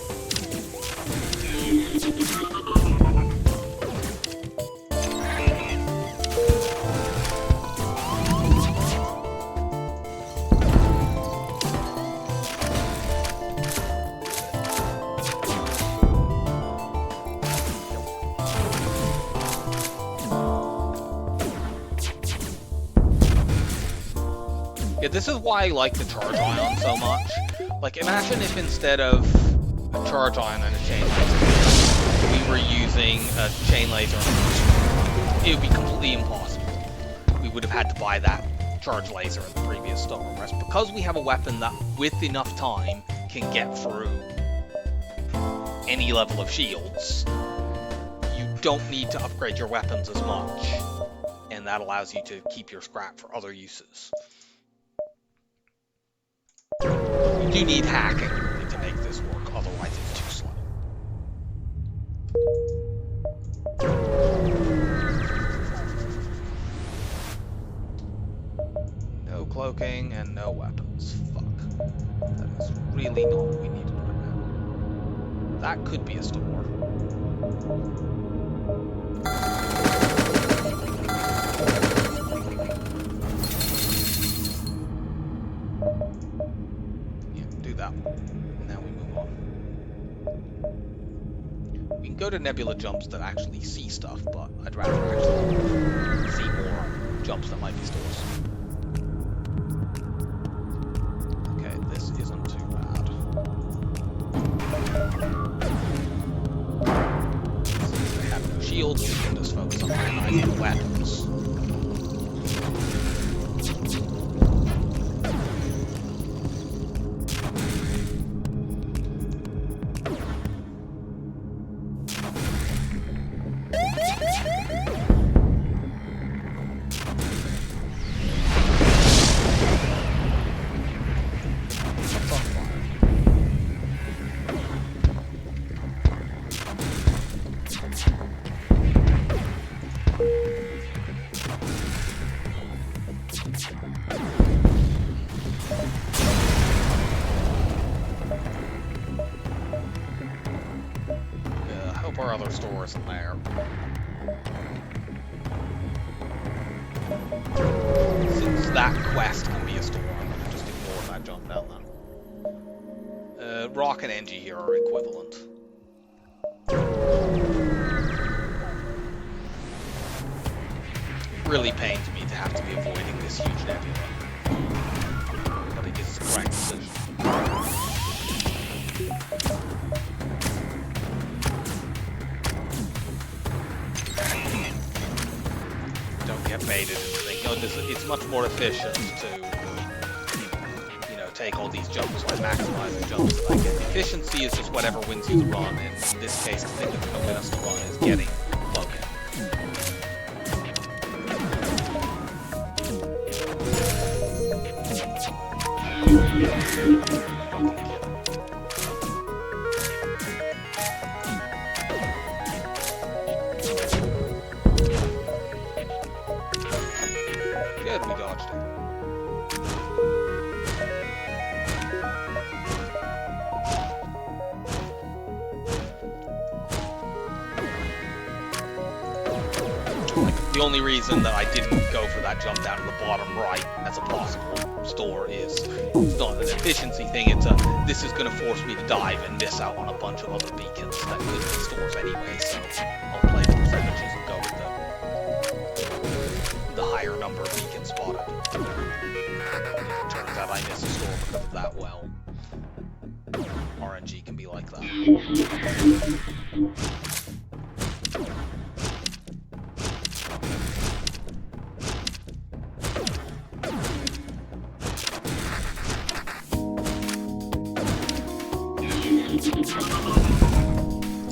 Yeah, this is why I like the charge ion so much. Like, imagine if instead of a charge ion and a chain laser, we were using a chain laser and a boost. It would be completely impossible. We would have had to buy that charge laser in the previous Star Wars. Because we have a weapon that, with enough time, can get through any level of shields, you don't need to upgrade your weapons as much. And that allows you to keep your scrap for other uses. You do need hacking to make this work, otherwise it's too slow. No cloaking and no weapons. Fuck. That is really not what we needed right now. That could be a store. Now we move on. We can go to nebula jumps that actually see stuff, but I'd rather actually see more jumps that might be stores. Okay, this isn't too bad. Since they have no shields, we can just focus on ionizing the weapons. Our other stores in there. Since that quest can be a store, I'm gonna just ignore that jump down then. Rock and Engie here are equivalent. It really pains me to have to be avoiding this huge nebula, but it is the correct decision. Get baited into thinking, oh, it's much more efficient to, you know, take all these jumps, so I maximize the jumps that I get. Efficiency is just whatever wins you the run, and in this case, the thing that's going to win us the run is getting cloaking. only reason that I didn't go for that jump down to the bottom right as a possible store is it's not an efficiency thing, it's a this is going to force me to dive and miss out on a bunch of other beacons that could be stores anyway, so I'll play the percentages and go with the higher number of beacons spotted. It turns out I missed a store because of that. Well, RNG can be like that.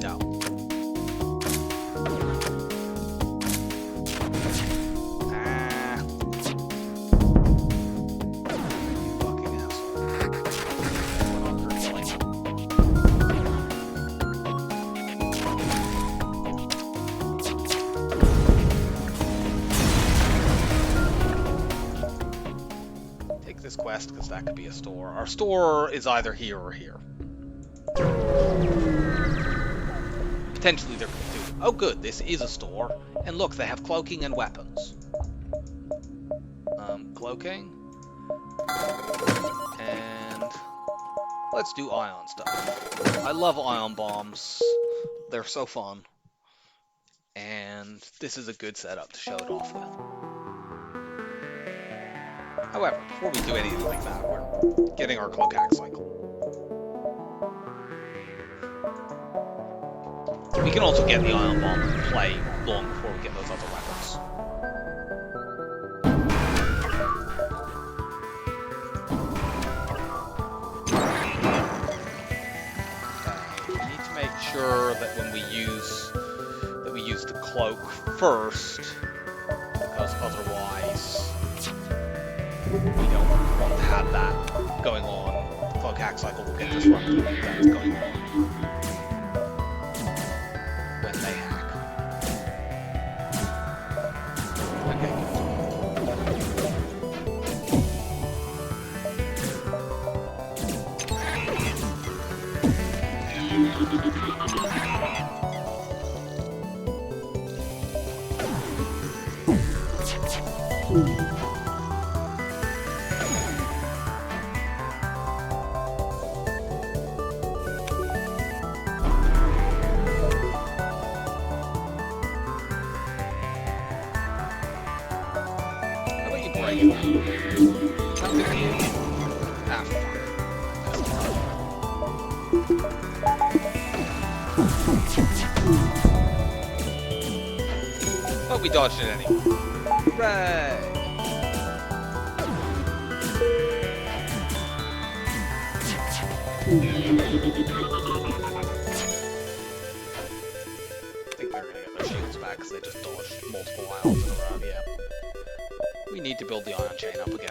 No. Fucking asshole. Went on for killing. Take this quest, because that could be a store. Our store is either here or here. Potentially there could be two. Oh good, this is a store. And look, they have cloaking and weapons. Cloaking. And let's do ion stuff. I love ion bombs. They're so fun. And this is a good setup to show it off with. However, before we do anything like that, we're getting our cloak hack cycle. We can also get the ion bomb in play long before we get those other weapons. Okay, we need to make sure that when we use the cloak first, because otherwise we don't want to have that going on. The cloak hack cycle will get disrupted if that's going on. But we dodged it anyway. Hooray! I think they're gonna get their shields back because they just dodged multiple ions in a row, yeah. We need to build the ion chain up again.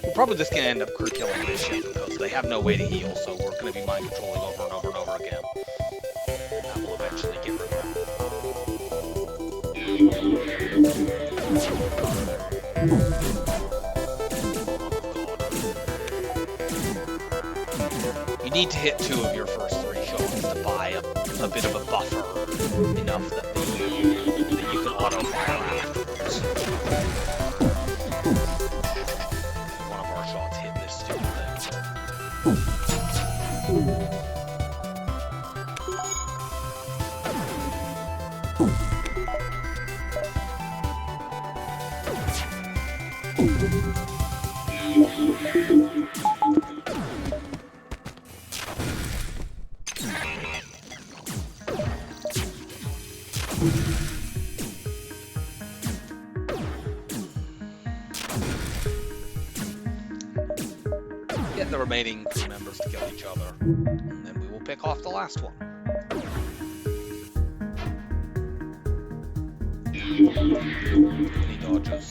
We're probably just gonna end up crew killing this ship because they have no way to heal, so we're gonna be mind controlling over and over and over again. And that will eventually get rid of them. You need to hit 2 of your first 3 shots to buy a bit of a buffer, enough that you can auto-fire afterwards. One of our shots hit this stupid Get the remaining crew members to kill each other, and then we will pick off the last one. Any dodges?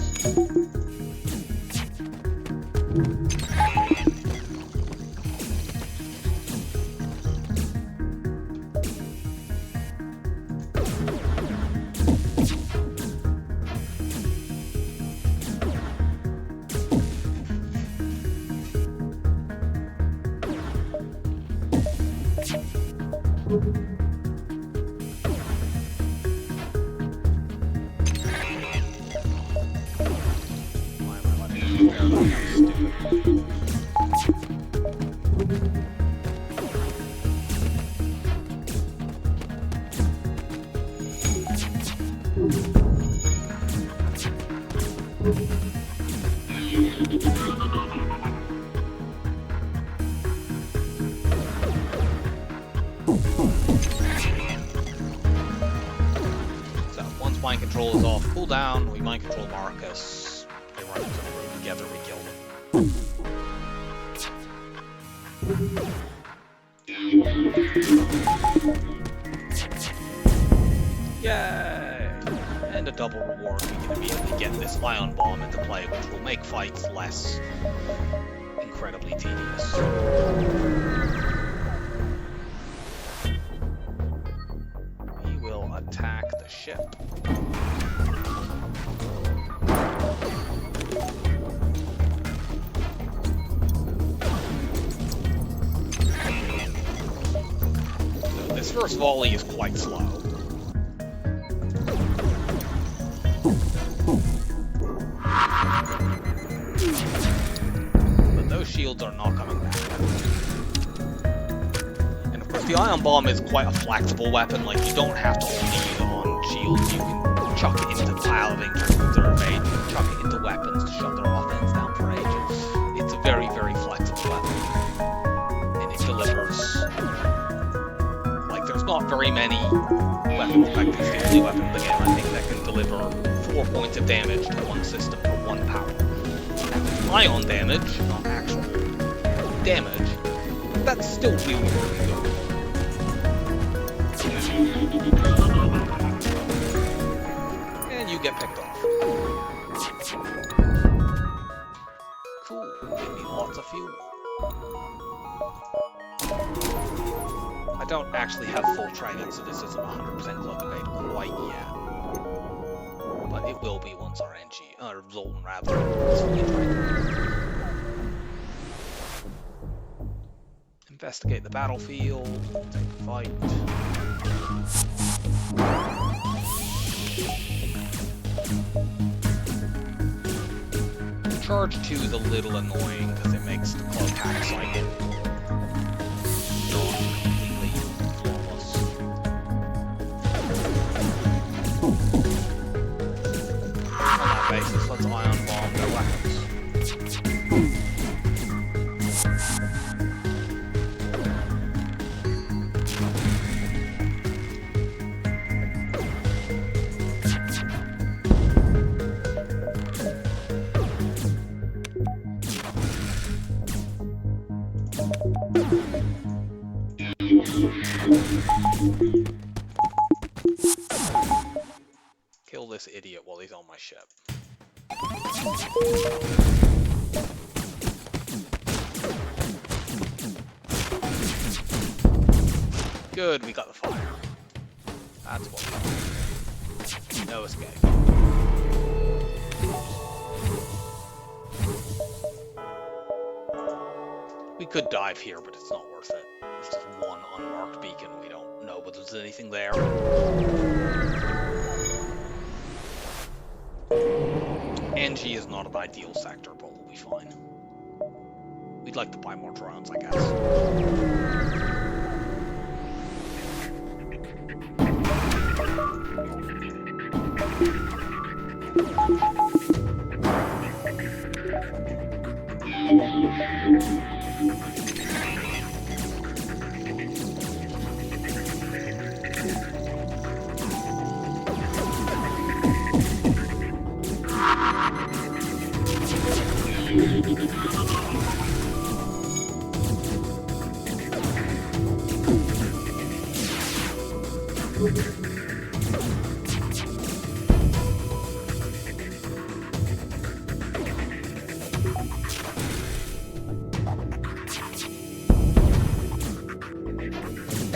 So once mind control is off cooldown, we mind control Marcus. They run into the room together, we kill them. Yay! And a double reward, we can immediately get this ion bomb into play, which will make fights less incredibly tedious. We will attack the ship. So this first volley is quite slow. Shields are not coming back. And of course the ion bomb is quite a flexible weapon, like you don't have to only use it on shields, you can chuck it into piloting to remove their evade, you can chuck it into weapons to shut their offense down for ages. It's a very, very flexible weapon. And it delivers. Like there's not very many weapons, in fact it's the only weapon in the game I think that can deliver 4 points of damage to one system for 1 power. Ion damage, not actual damage, that's still really, really good. And you get picked off. Cool, give me lots of fuel. I don't actually have full training, so this isn't 100% cloak evade quite yet. But it will be once our Zoltan rather is fully trained. Investigate the battlefield, take a fight. Charge 2 is a little annoying because it makes the cloak hack cycle not completely flawless. On that basis, let's ion bomb their weapons. Kill this idiot while he's on my ship. Good, we got the fire. That's what we want. No escape. We could dive here, but it's not worth it. There's just one unmarked beacon. We don't know whether there's anything there. NG is not an ideal sector, but we'll be fine. We'd like to buy more drones, I guess.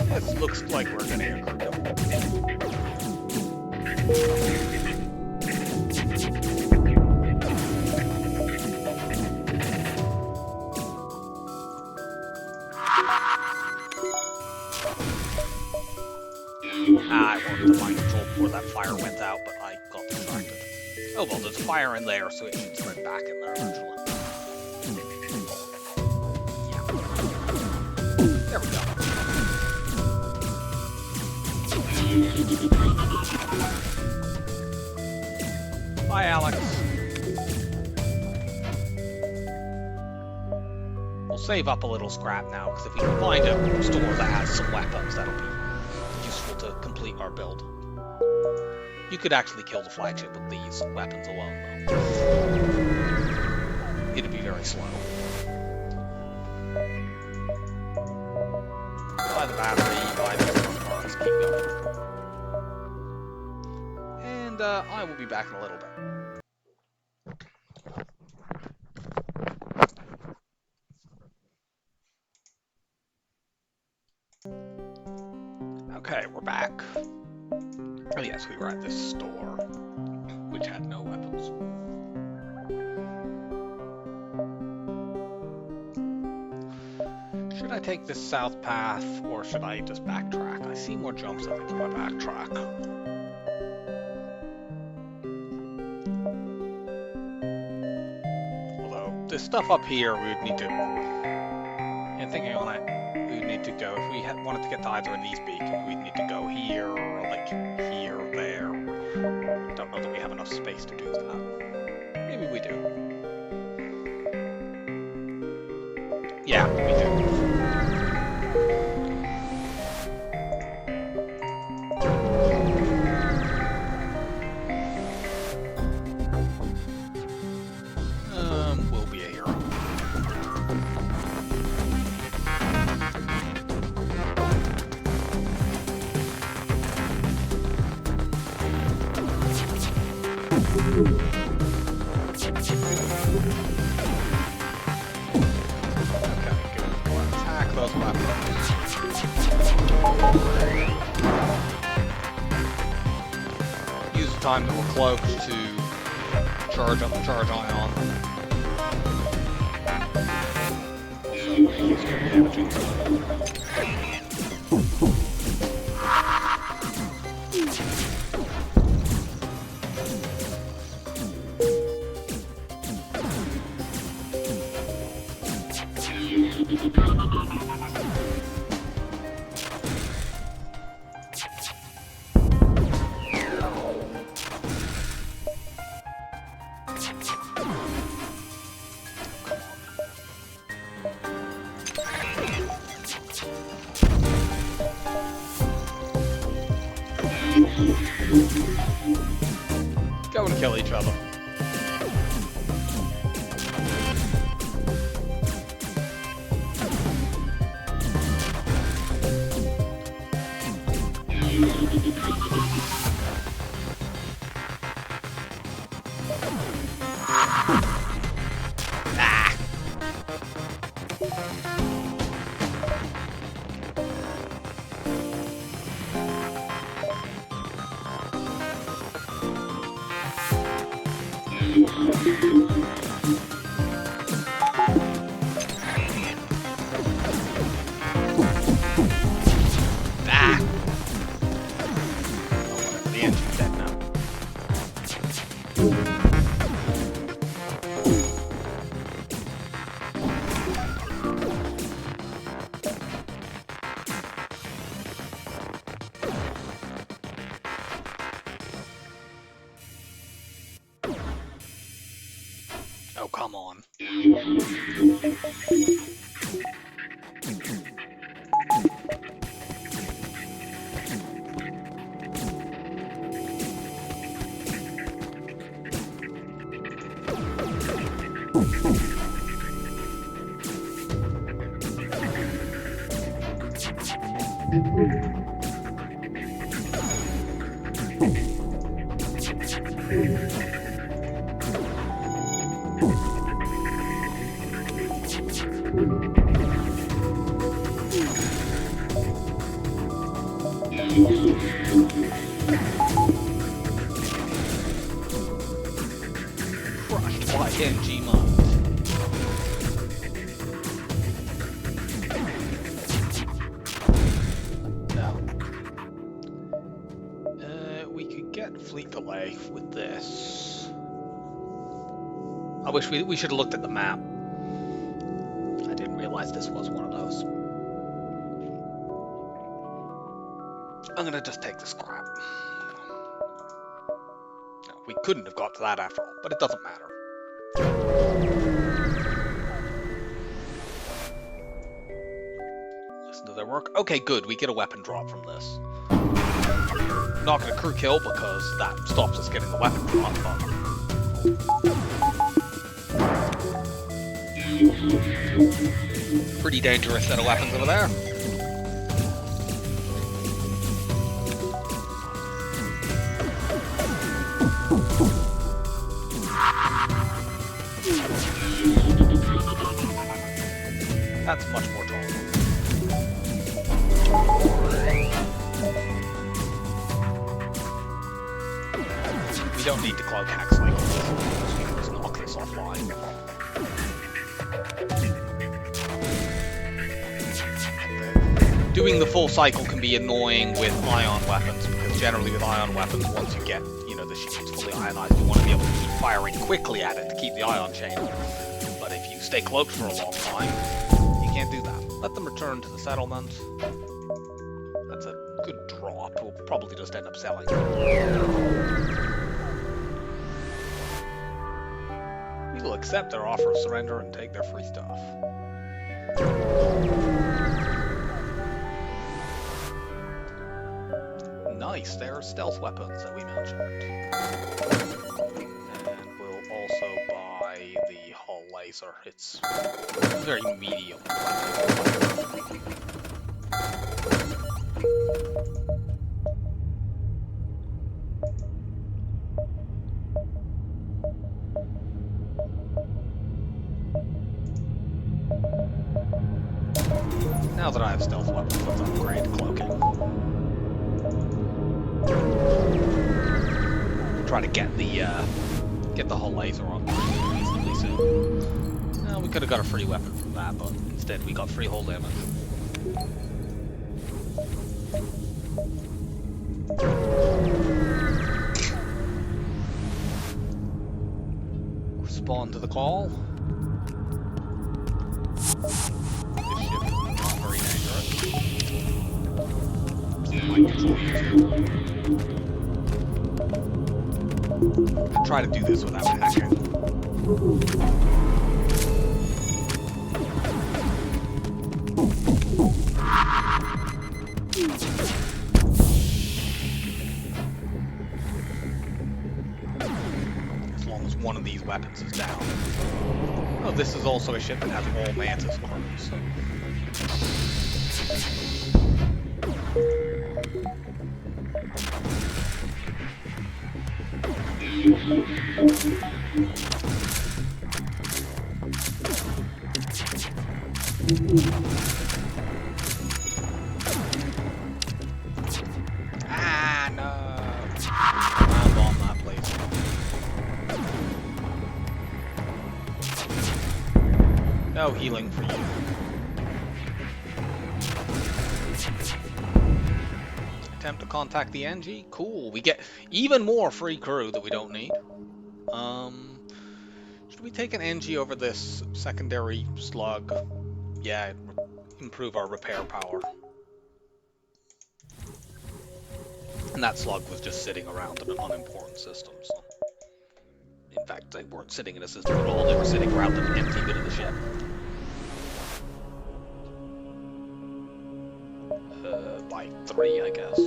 This looks like we're gonna get crypto. I wanted to mind control before that fire went out, but I got distracted. Oh well, there's fire in there, so it should spread back in there eventually. Yeah. There we go. Bye, Alex. We'll save up a little scrap now, because if we can find a store that has some weapons, that'll be useful to complete our build. You could actually kill the flagship with these weapons alone, though. It'd be very slow. Buy the battery, buy the parts, keep going. And I will be back in a little bit. Okay, we're back. Oh yes, we were at this store, which had no weapons. Should I take this south path, or should I just backtrack? I see more jumps, I think, if I backtrack. Although, this stuff up here, we would need to... And thinking on it, we would need to go, if we wanted to get to either of these beacons, we'd need to go here, or like here, or there. Don't know that we have enough space to do that. Maybe we do. Yeah, we do. We'll be a hero. Use the time that we're cloaked to charge up the charge ion. Go and kill each other. The engine's dead now. Oh, come on. Crushed by NG Mud. We could get fleet delay with this. I wish we should have looked at the map. I didn't realize this was one of those. I'm gonna just take the scrap. No, we couldn't have got to that after all, but it doesn't matter. Listen to their work. Okay, good. We get a weapon drop from this. Not going to crew kill because that stops us getting the weapon drop, but... Pretty dangerous set of weapons over there. That's much more tolerable. We don't need to cloak hack cycle. We can just knock this offline. Doing the full cycle can be annoying with ion weapons, because generally with ion weapons, once you get, you know, the shield's fully ionized, you want to be able to keep firing quickly at it to keep the ion chain on. But if you stay cloaked for a long time, you can't do that. Let them return to the settlement. That's a good drop. We'll probably just end up selling. We will accept their offer of surrender and take their free stuff. Nice, they're stealth weapons that we mentioned. And we'll also buy the hull laser. It's very medium. Now that I have stealth weapons, let's upgrade cloaking. Try to get the hull laser on reasonably soon. Well, we could have got a free weapon from that, but instead we got free hull damage. Respond to the call. This ship is not very dangerous. Try to do this without hacking. As long as one of these weapons is down. Oh, this is also a ship that has all Mantis crews. Ah, no. I'll bomb that place. No healing for you. Attempt to contact the NG. Cool. We get even more free crew that we don't need. Should we take an NG over this secondary slug? Yeah, improve our repair power. And that slug was just sitting around in an unimportant system, so... In fact, they weren't sitting in a system at all, they were sitting around an empty bit of the ship. By 3, I guess.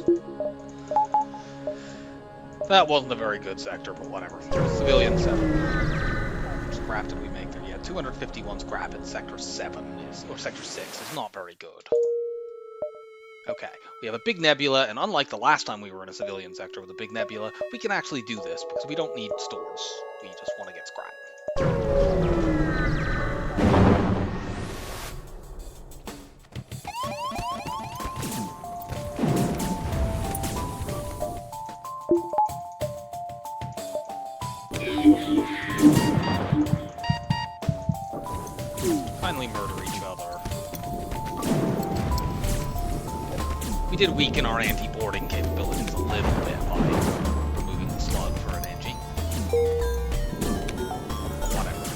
That wasn't a very good sector, but whatever. Civilian 7. Scrap did we make there? Yeah, 251 scrap in Sector 7, or Sector 6 is not very good. Okay, we have a big nebula, and unlike the last time we were in a civilian sector with a big nebula, we can actually do this, because we don't need stores. We just want to get scrap. Finally murder each other. We did weaken our anti-boarding capabilities a little bit by removing the slug for an NG. Whatever.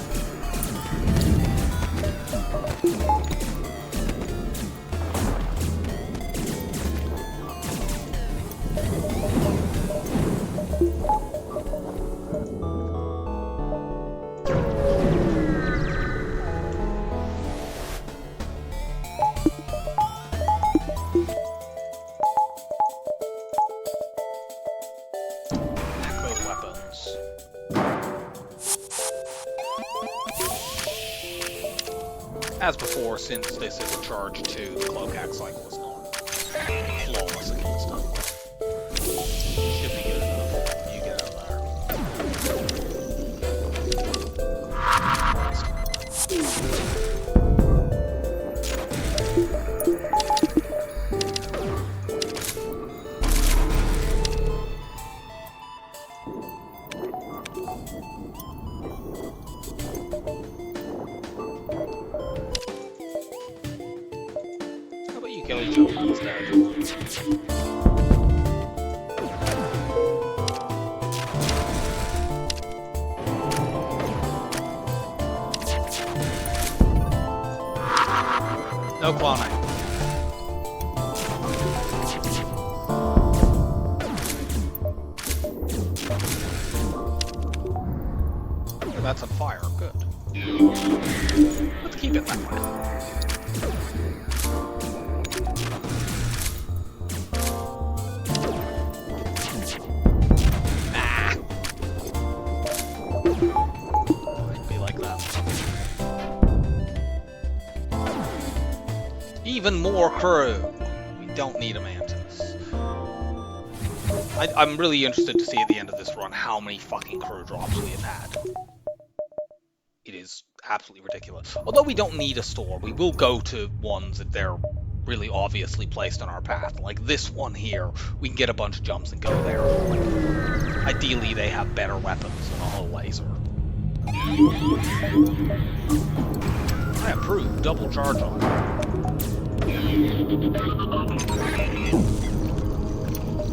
As before, since this is a charge 2, the cloak axe cycle is not flawless against them. Should be good enough. You get out of How about you kill each other instead? No cloning. Oh, that's on fire. Good. Let's keep it that way. Might be like that. Even more crew! We don't need a Mantis. I'm really interested to see at the end of this run how many fucking crew drops we have had. It is absolutely ridiculous. Although we don't need a store, we will go to ones that they're really obviously placed on our path. Like this one here, we can get a bunch of jumps and go there. Like, ideally they have better weapons than a whole laser. I approve, double charge on.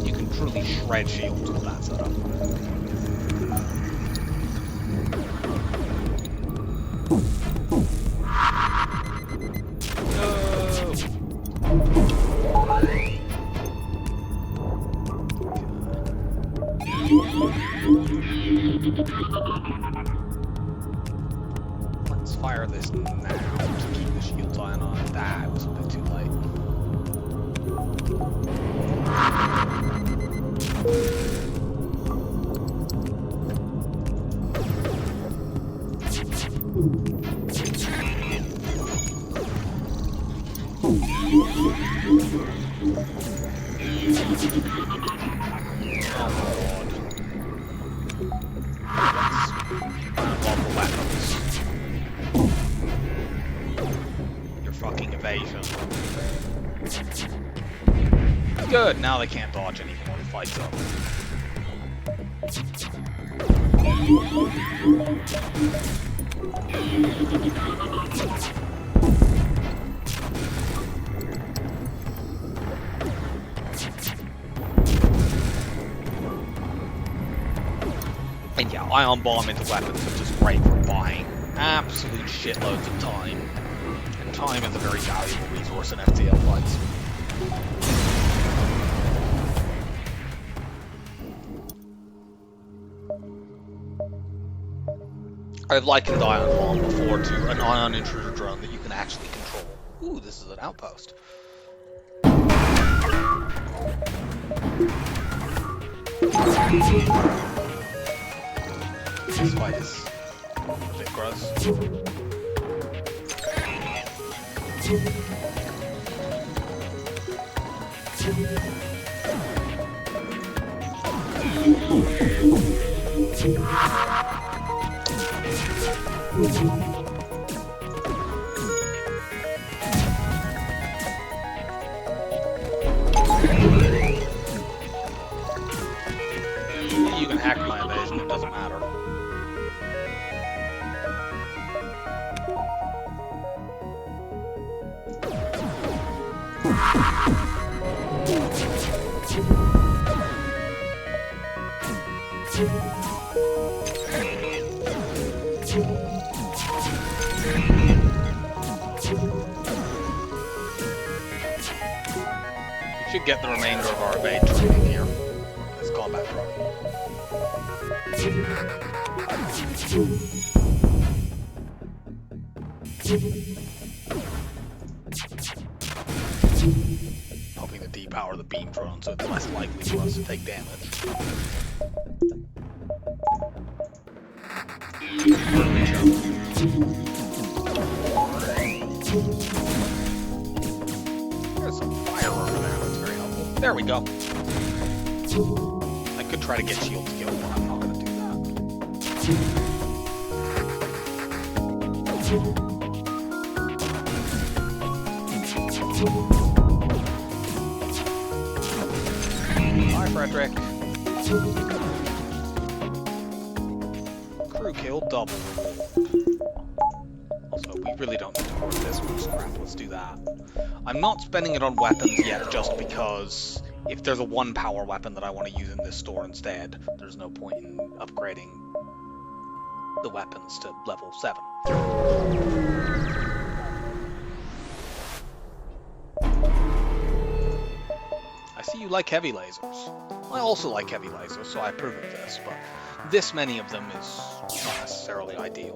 You can truly shred shields with that setup. Let's fire this now to keep the shield ion on. That was a bit too late. Good, now they can't dodge anymore, the fight's over. And yeah, ion bomb into weapons is just great for buying absolute shitloads of time. And time is a very valuable resource in FTL fights. I've likened ion bomb before to an ion intruder drone that you can actually control. Ooh, this is an outpost. This fight is a bit gross. You can hack my evasion, it doesn't matter. We should get the remainder of our evade training here. This combat drone. Hoping to depower the beam drone so it's less likely for us to take damage. There's some fire over there, that's very helpful. There we go. I could try to get shield skill, but I'm not going to do that. Hi, Frederick. Crew kill double. Also, we really don't need to hoard this much scrap. Let's do that. I'm not spending it on weapons yet, just because if there's a 1 power weapon that I want to use in this store instead, there's no point in upgrading the weapons to level 7. I see you like heavy lasers. I also like heavy lasers, so I approve of this, but this many of them is not necessarily ideal.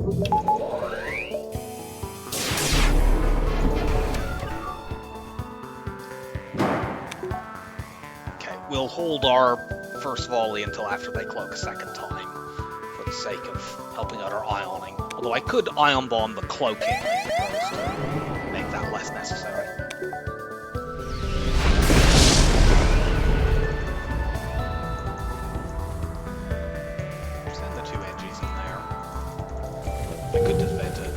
We'll hold our first volley until after they cloak a second time, for the sake of helping out our ioning. Although I could ion bomb the cloaking, I suppose, to make that less necessary. Send the 2 edges in there. I could defend it.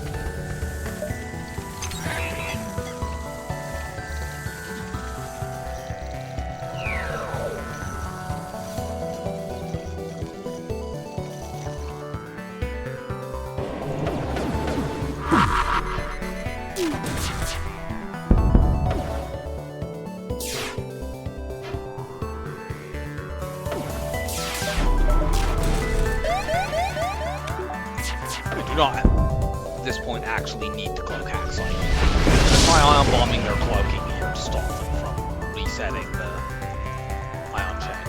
At this point actually need to cloak hacks. Like, by ion bombing their cloaking here to stop them from resetting the ion chain.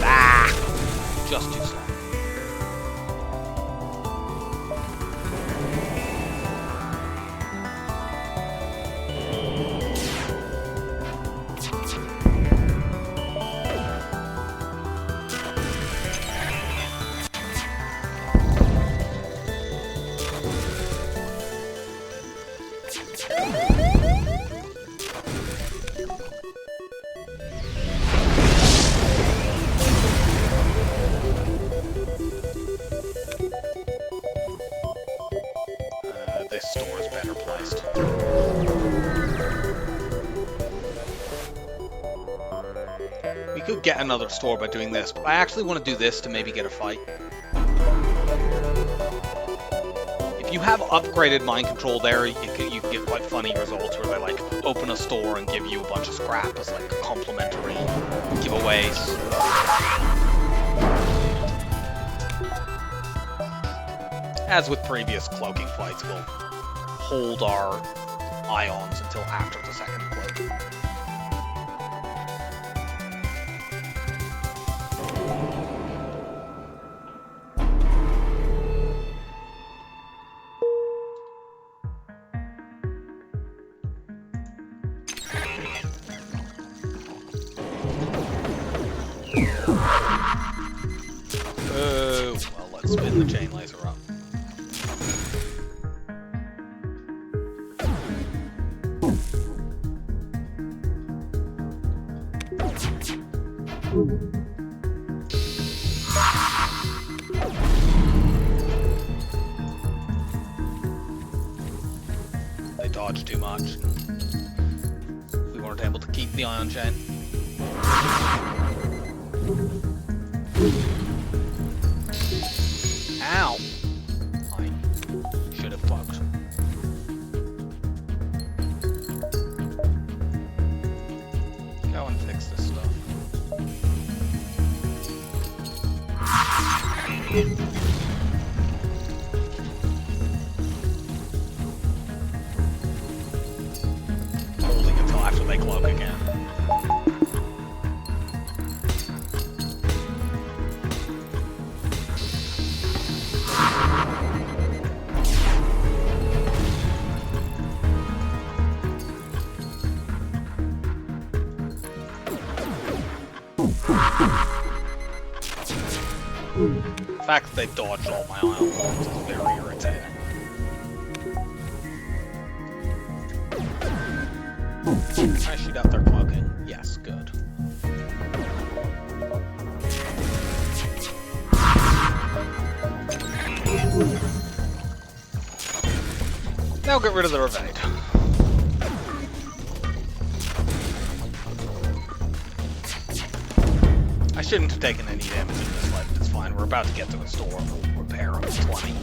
Ah! Just too slow. This store is better placed. We could get another store by doing this, but I actually want to do this to maybe get a fight. If you have upgraded mind control there, you can get quite funny results where they like open a store and give you a bunch of scrap as like complimentary giveaways. As with previous cloaking fights, we'll hold our ions until after the second cloak. Oh, well, let's spin the chain laser up. They dodged too much. We weren't able to keep the ion chain. Ow! I should have bugged. Go and fix this stuff. Holding until after they cloak again. The fact that they dodged all my ion bombs is very irritating. Can I shoot out their cloaking? Yes, good. Now get rid of the evade. I shouldn't have taken any damage in this fight, but it's fine. We're about to get to a store. We'll repair up to 20.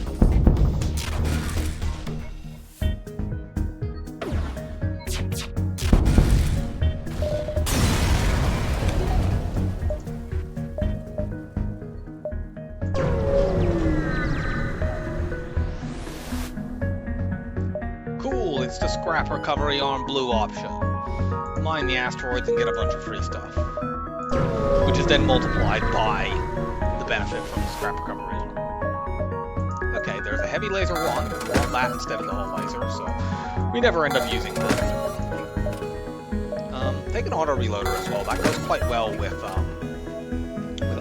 Cool, it's the scrap recovery arm blue option. Mine the asteroids and get a bunch of free stuff. Which is then multiplied by the benefit from the scrap recovery arm. Okay, there's a heavy laser one. We want that instead of the hull laser, so we never end up using that. Take an auto reloader as well. That goes quite well with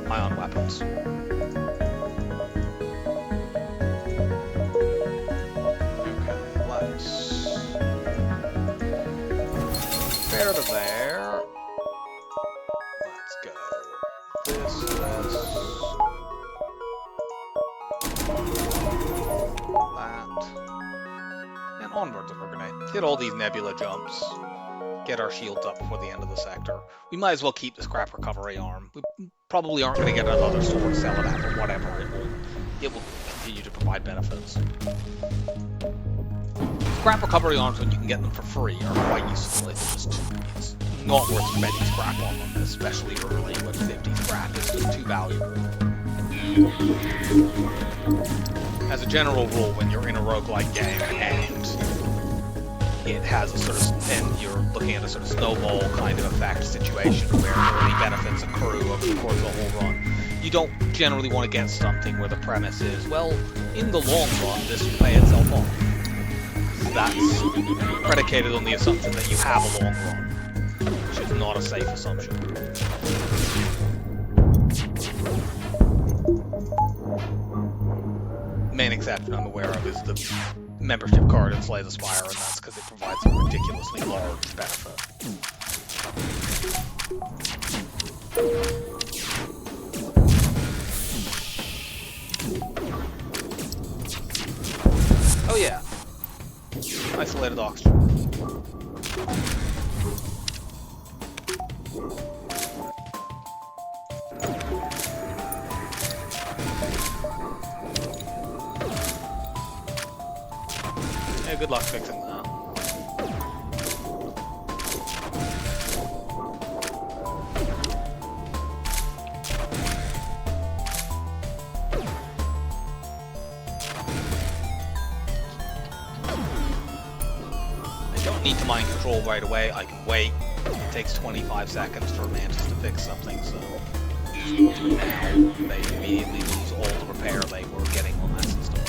ion weapons. Okay, let's fair to there. Let's go. This. That. And onwards with our grenade. Hit all these nebula jumps. Get our shields up before the end of the sector. We might as well keep the scrap recovery arm. We probably aren't going to get another sword, sell it out, but whatever. It will continue to provide benefits. Scrap recovery arms, when you can get them for free, are quite useful. It's not worth spending scrap on them, especially early when 50 scrap is just too valuable. As a general rule, when you're in a roguelike game and it has a sort of, and you're looking at a sort of snowball kind of effect situation where early benefits accrue over the course of the whole run, you don't generally want to get something where the premise is, well, in the long run, this will pay itself off. That's predicated on the assumption that you have a long run, which is not a safe assumption. The main exception I'm aware of is the membership card in Slay the Spire, and that's because it provides a ridiculously large benefit. Oh yeah. Isolated oxygen. Yeah, good luck fixing that. I don't need to mind control right away. I can wait. It takes 25 seconds for Mantis to fix something, so now they immediately lose all the repair they were getting on that system.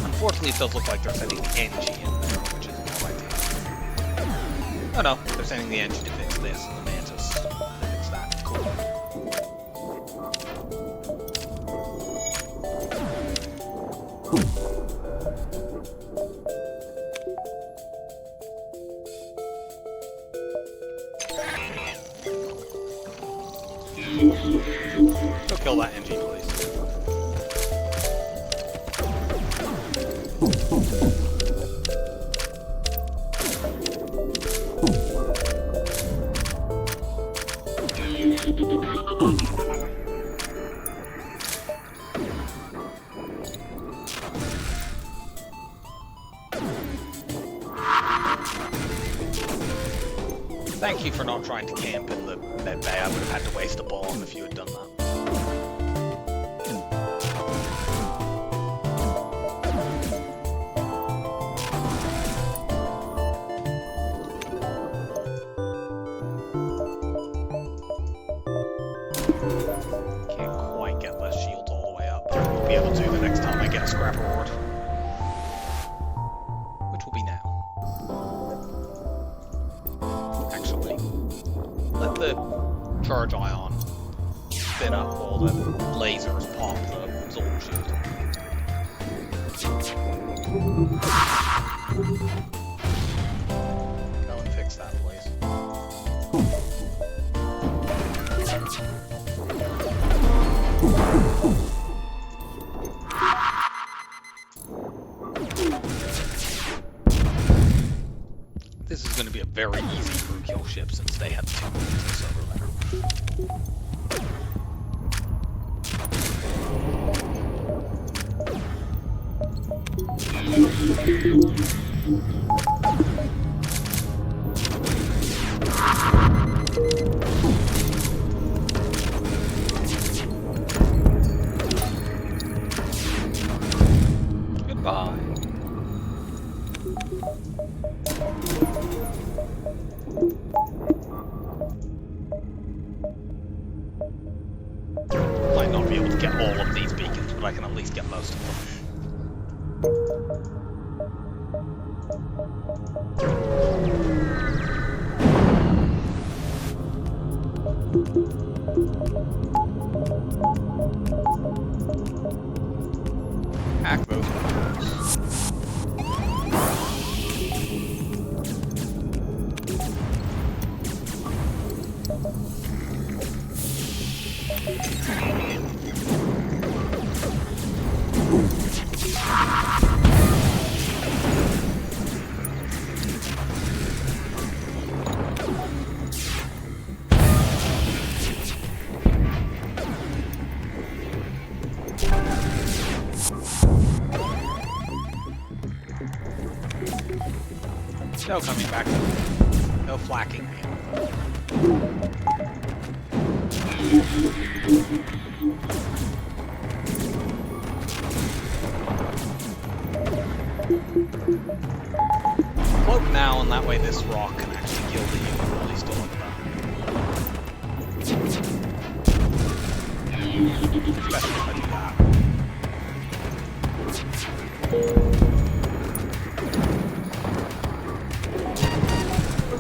Unfortunately, it does look like they're sending the NG in there, which isn't quite ideal. Oh no, they're sending the NG to fix this, and the Mantis to fix that. Cool. Go kill that NG, please. Thank you for not trying to camp in the med bay. I would have had to waste a bomb if you had done that. Can't quite get the shield all the way up. We'll be able to the next time I get a scrap reward. Which will be now. Actually, let the charge ion spin up while the lasers pop the absorb shield. Go and fix that, please. going to be a very easy crew kill ship since they have 2 units over there. Goodbye. Might not be able to get all of these beacons, but I can at least get most of them. Hack those windows. No coming back. No flacking me. Float now, and that way this rock can actually kill the unit while he's still in the back. Especially if I do that.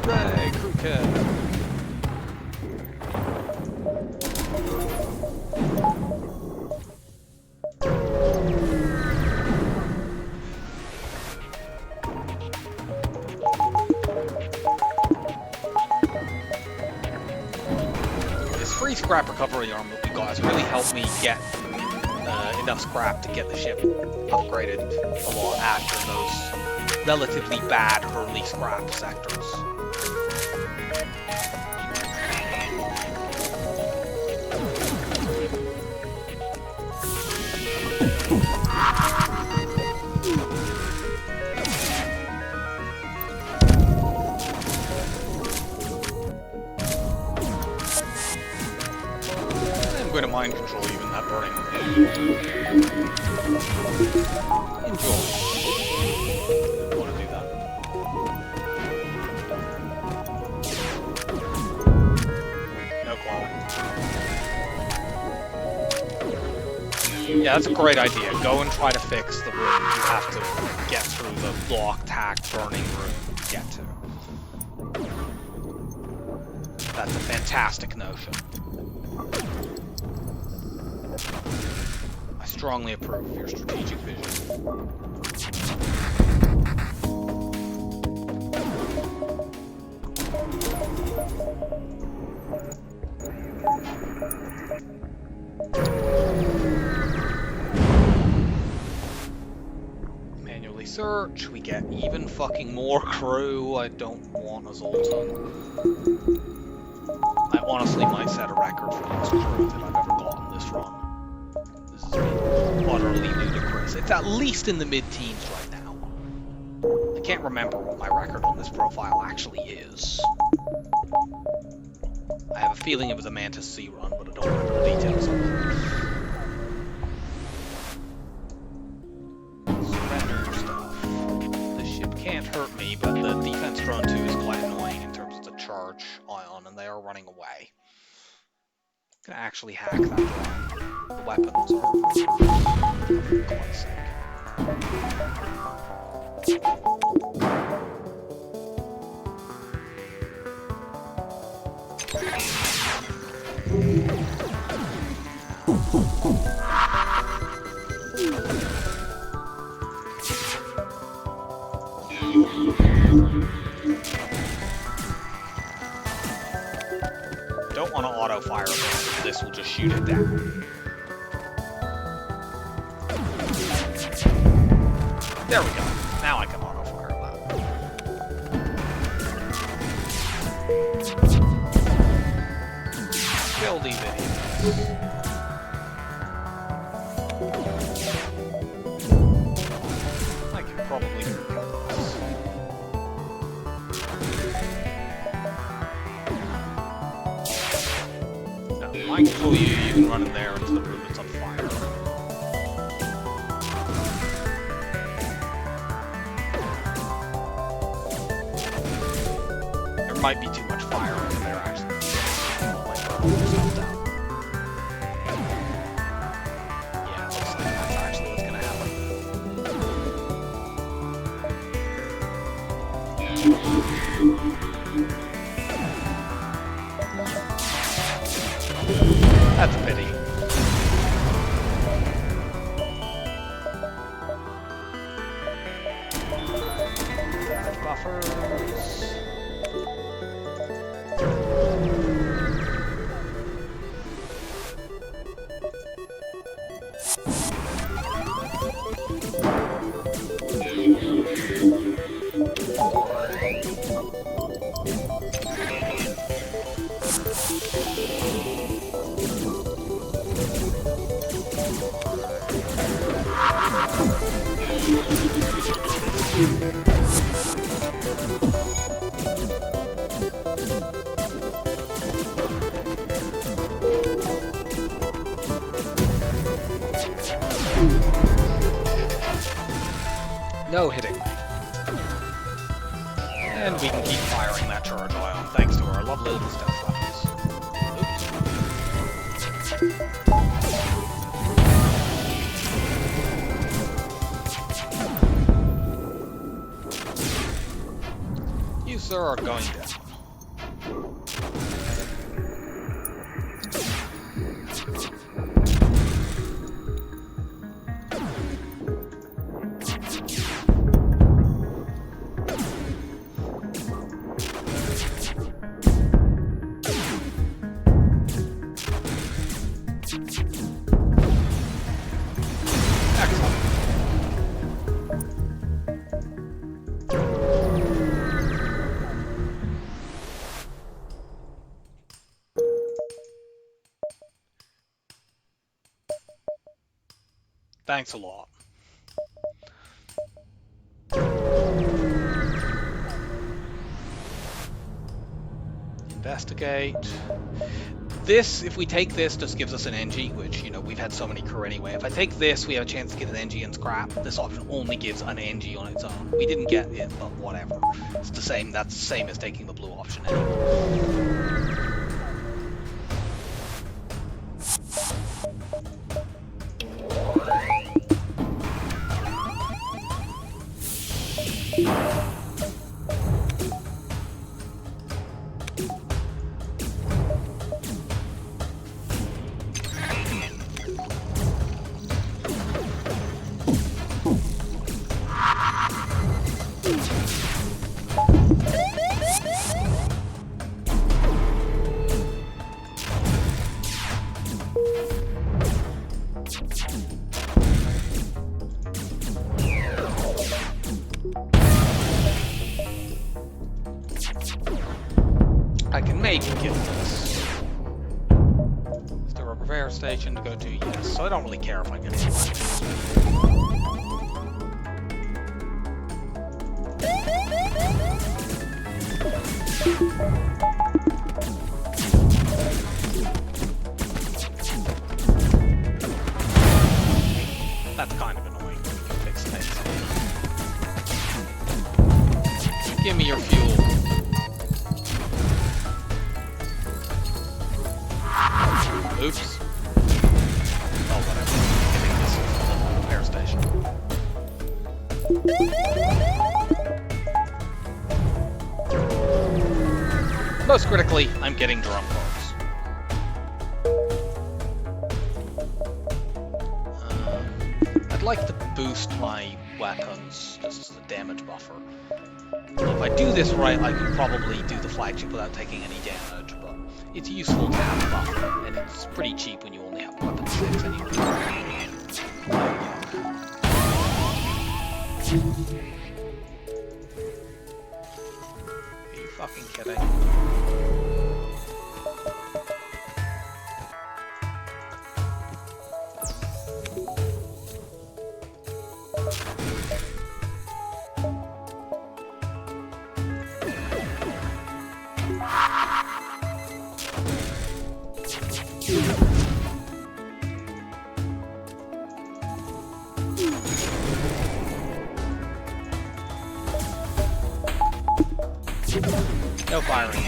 Hooray, crew kit! This free scrap recovery arm that we got has really helped me get enough scrap to get the ship upgraded a lot after those relatively bad early scrap sectors. I'm going to mind control even that burning. Enjoy. I want to do that. No cloning. Yeah, that's a great idea. Go and try to fix the room you have to get through the blocked, hacked, burning room to get to. That's a fantastic notion. I strongly approve of your strategic vision. Manually search, we get even fucking more crew. I don't want a Zoltan. I honestly might set a record for the most crew that I've ever gotten this run. This has been utterly ludicrous. It's at least in the mid-teens right now. I can't remember what my record on this profile actually is. I have a feeling it was a Mantis C Run, but I don't remember the details of it. Surrender stuff. This ship can't hurt me, but the defense drone 2 is quite annoying in terms of the charge ion, and they are running away. I'm gonna actually hack that drone. The weapons are for God's sake. Don't want to auto-fire this, this will just shoot it down. There we go. Now I can auto-fire that. Kill these idiots. I can probably kill this. Now, I can fool you, you can run in there into the room that's on fire. There might be too much fire over there, actually. Yourself down. Yeah, it looks like that's actually what's gonna happen. That's a pity. Damage buffers. No hitting me. And we can keep firing that charge ion thanks to our lovely little stealth weapons. Oops. You, sir, are going down. Thanks a lot. Investigate. This, if we take this, just gives us an NG, which, you know, we've had so many crew anyway. If I take this, we have a chance to get an NG and scrap. This option only gives an NG on its own. We didn't get it, but whatever. It's the same, that's the same as taking the blue option anyway. I can maybe get this. Is there a repair station to go to? Yes, so I don't really care if I get it. That's kind of annoying. We can fix things. Give me your fuel. Oops. Oh, whatever. Getting this repair station. Most critically, I'm getting drum parts. I'd like to boost my weapons, just as a damage buffer. If I do this right, I can probably do the flagship without taking any damage, but it's useful to have a buffer, and it's pretty cheap when you only have weapon 6 anyway. Are you fucking kidding? No firing.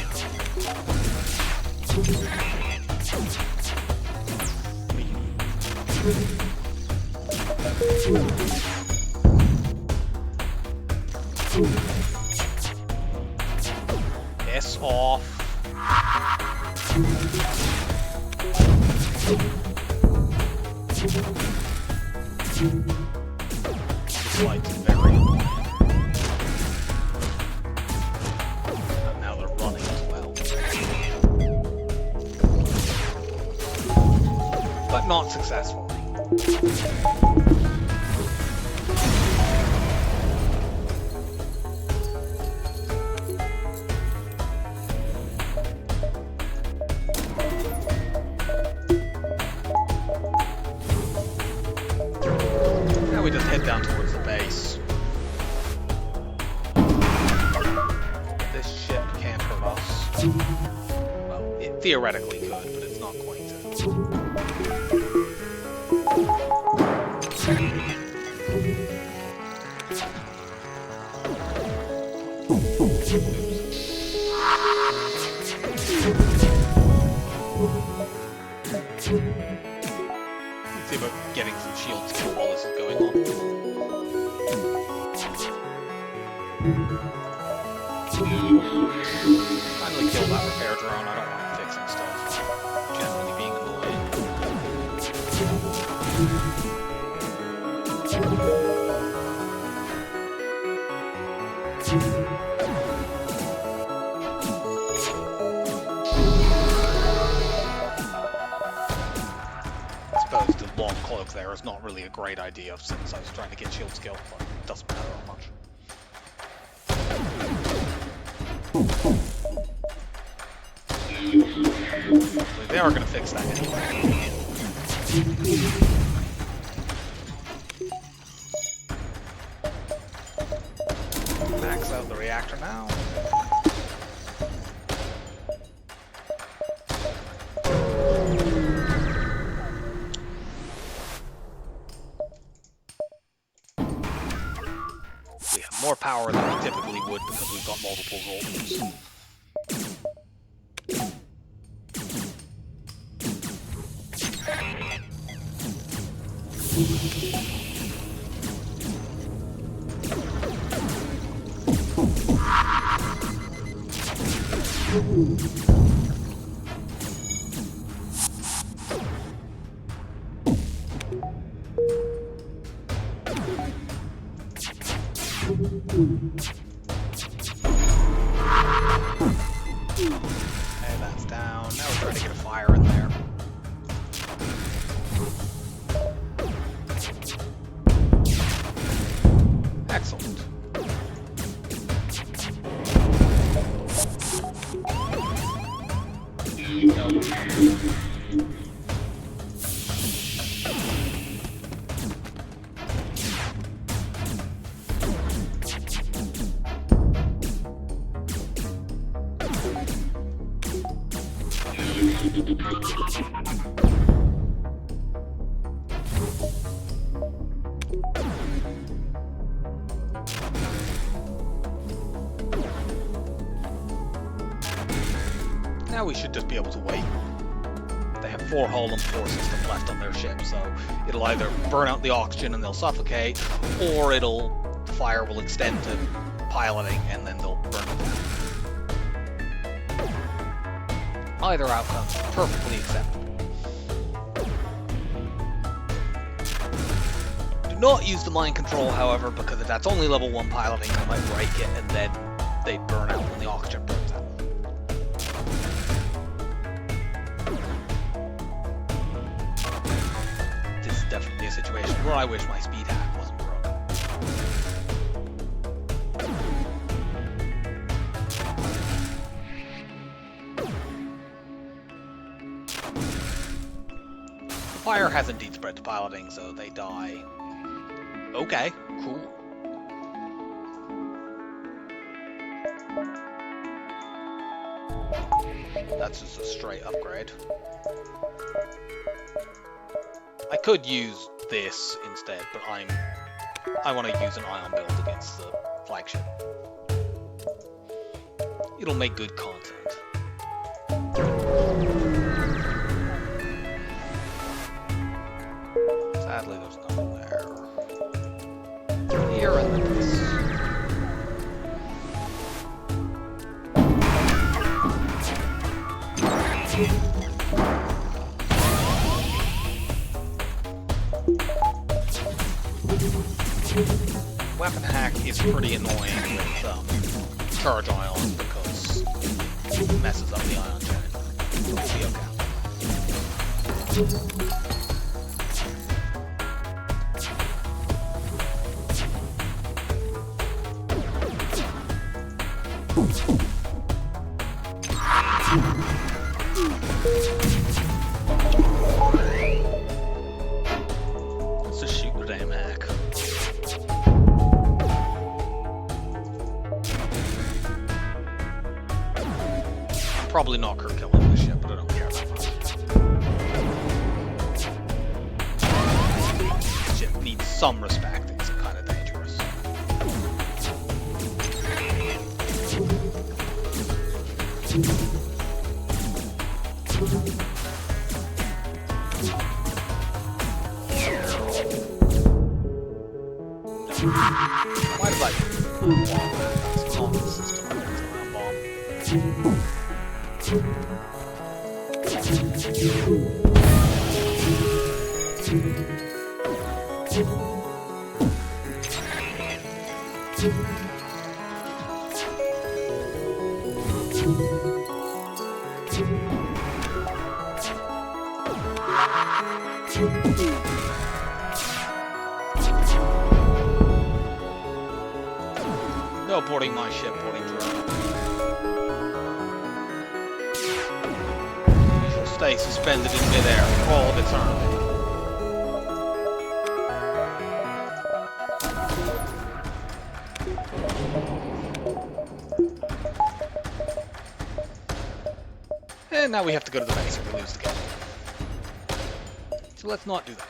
Piss off. This light's very annoying. And now they're running as well. But not successfully. Now we just head down towards the base. This ship can't hurt us. Well, it theoretically could, but it's not going to. See about getting some shield skill while this is going on. Finally kill that repair drone. I don't want it fixing stuff. Generally being annoying. I suppose the long cloak there is not really a great idea since I was trying to get shield skill, but it doesn't matter how much. They are going to fix that anyway. Max out the reactor now. We have more power than we typically would because we've got multiple voltages. And that's down. Now we're trying to get a fire in there. Excellent. Now we should just be able to wait. They have 4 hull and 4 systems left on their ship, so it'll either burn out the oxygen and they'll suffocate, or the fire will extend to piloting and then they'll burn it down. Either outcome is perfectly acceptable. Do not use the mind control, however, because if that's only level 1 piloting, they might break it and then they burn out when the oxygen burns out. This is definitely a situation where I wish my speed hack wasn't broken. Fire has indeed spread to piloting, so they die. Okay, cool. That's just a straight upgrade. I could use this instead, but I want to use an ion build against the flagship. It'll make good content. Sadly, there's nothing there. Here and this. Weapon hack is pretty annoying with charge ions because it messes up the ion chain. It'll be okay. Let's just shoot the damn hack. Probably not Kirk killing this ship, but I don't care that much. This ship needs some respect. It's kind of dangerous. Why did I bomb? That's not the system. That's not a bomb. No boarding my ship, boarding drone. You shall stay suspended in midair for all of eternity. And now we have to go to the base or we lose the game. So let's not do that.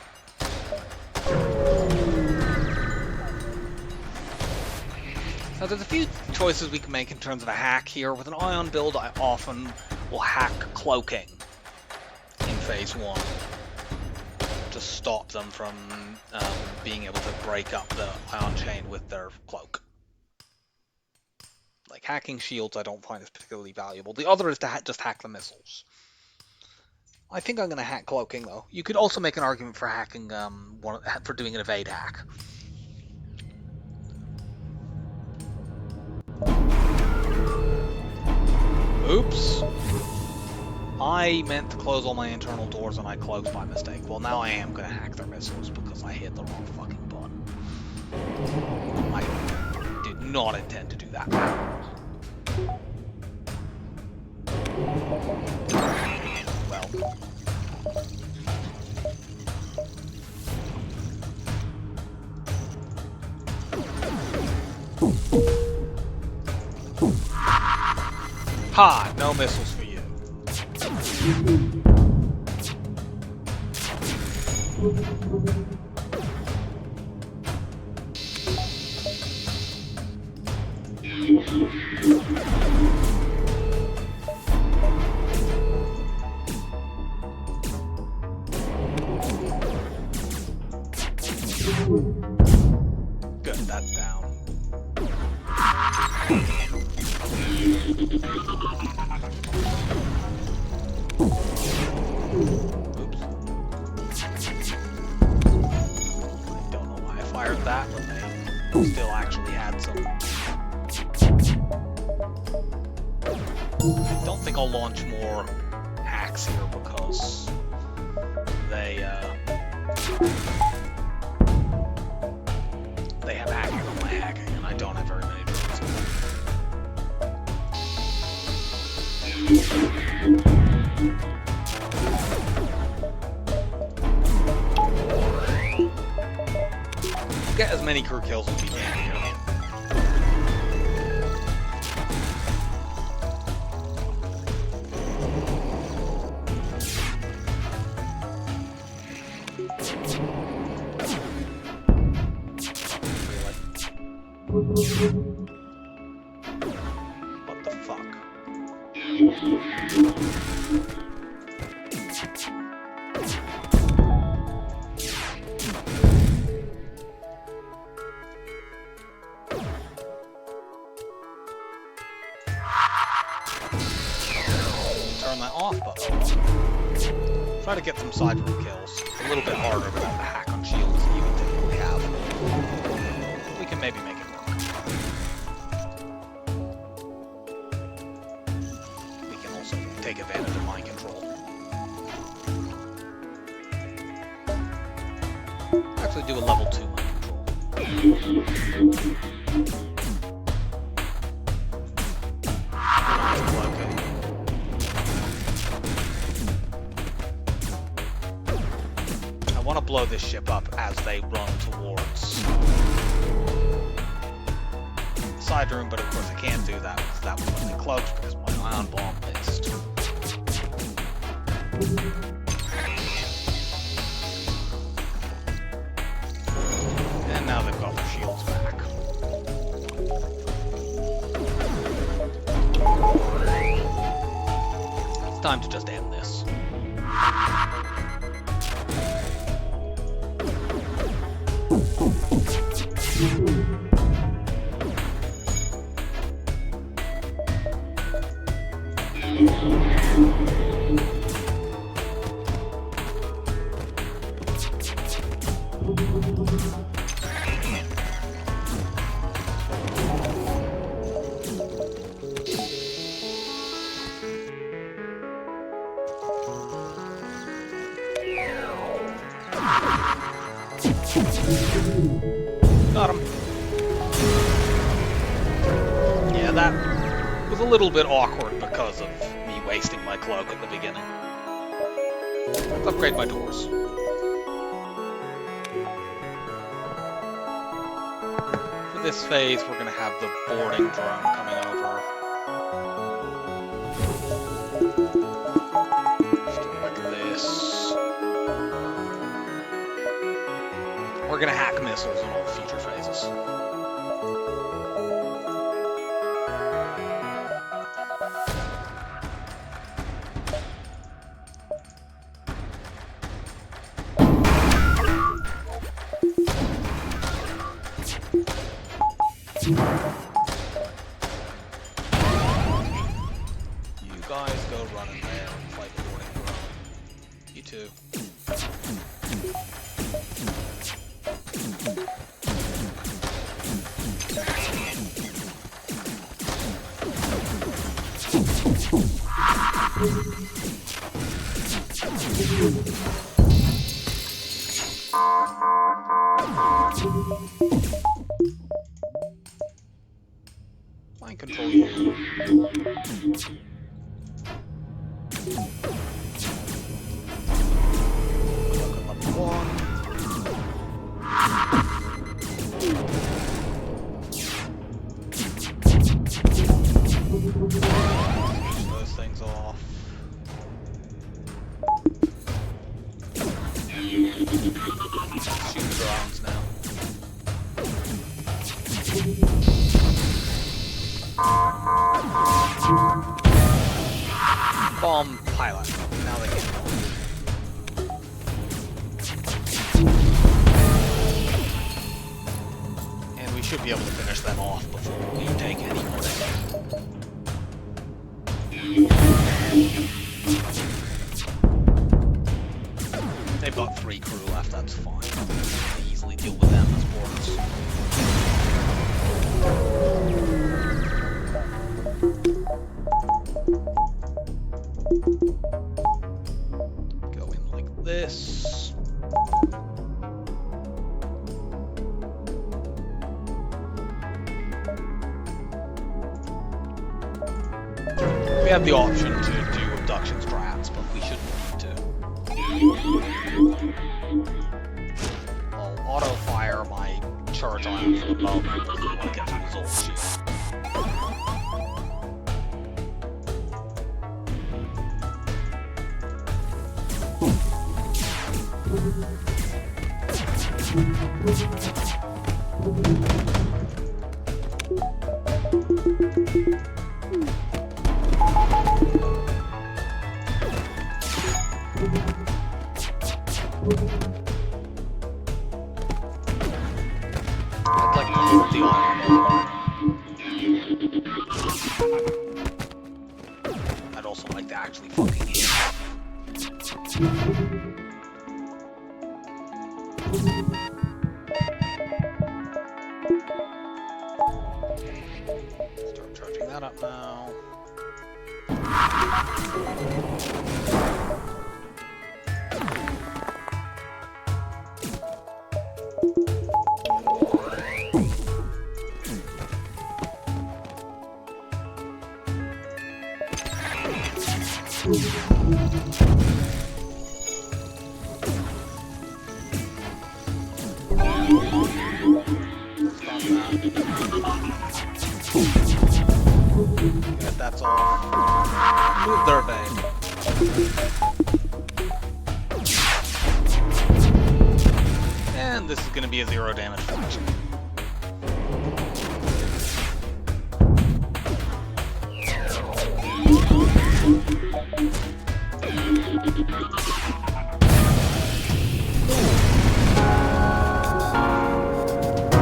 Now there's a few choices we can make in terms of a hack here. With an ion build, I often will hack cloaking in phase 1 to stop them from being able to break up the ion chain with their cloak. Like hacking shields I don't find is particularly valuable. The other is to just hack the missiles. I think I'm going to hack cloaking though. You could also make an argument for hacking, for doing an evade hack. Oops. I meant to close all my internal doors and I closed by mistake. Well, now I am going to hack their missiles because I hit the wrong fucking button. I did not intend to do that. Well. Ha! No missiles for you. Good, that's down. Oops. I don't know why I fired that when they still actually had some. I don't think I'll launch more hacks here because they have hacking on my hacking and I don't have very many drones. Get as many crew kills as we can here. What the fuck? Turn that off, but try to get some side room kills. It's a little bit harder without the hack on shields that you would typically have. But we can maybe make it work. We can also take advantage of mind control. Actually do a level 2 mind control. I want to blow this ship up as they run towards the side room, but of course I can't do that because that was when they cloaked because my ion bomb missed. And now they've got their shields back. It's time to just end this. Got him. Yeah, that was a little bit awkward because of me wasting my cloak at the beginning. Let's upgrade my doors. For this phase, we're going to have the boarding drone coming over. Just like this. We're going to hack missiles in all future phases. You guys go run in there and fight the boarding drone. You too. Mind control you. Look at level 1. Finish those things off. Shoot the drones now. Bomb pilot. Now they can go. And we should be able to finish them off before we take any more damage. They've got 3 crew left, that's fine. We can easily deal with them as boarders. Go in like this. We have the option to do abduction strats, but we shouldn't need to. I'll auto-fire my charge ion for the moment because we want to get through his old shield. to actually fucking hit. Start charging that up now. Good, that's all. Move their vein. And this is going to be a 0 damage function.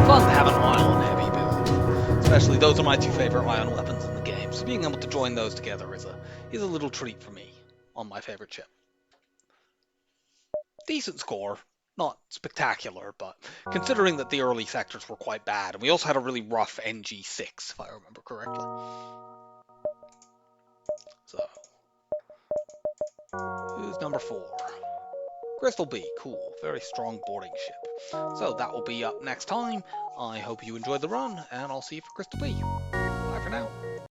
Fun to have an ion heavy build. Especially those are my two favorite ion weapons in the game, so being able to join those together is a little treat for me on my favorite chip. Decent score, not spectacular, but considering that the early sectors were quite bad, and we also had a really rough NG6, if I remember correctly. So, who's number 4? Crystal B, cool, very strong boarding ship. So that will be up next time. I hope you enjoyed the run, and I'll see you for Crystal B. Bye for now.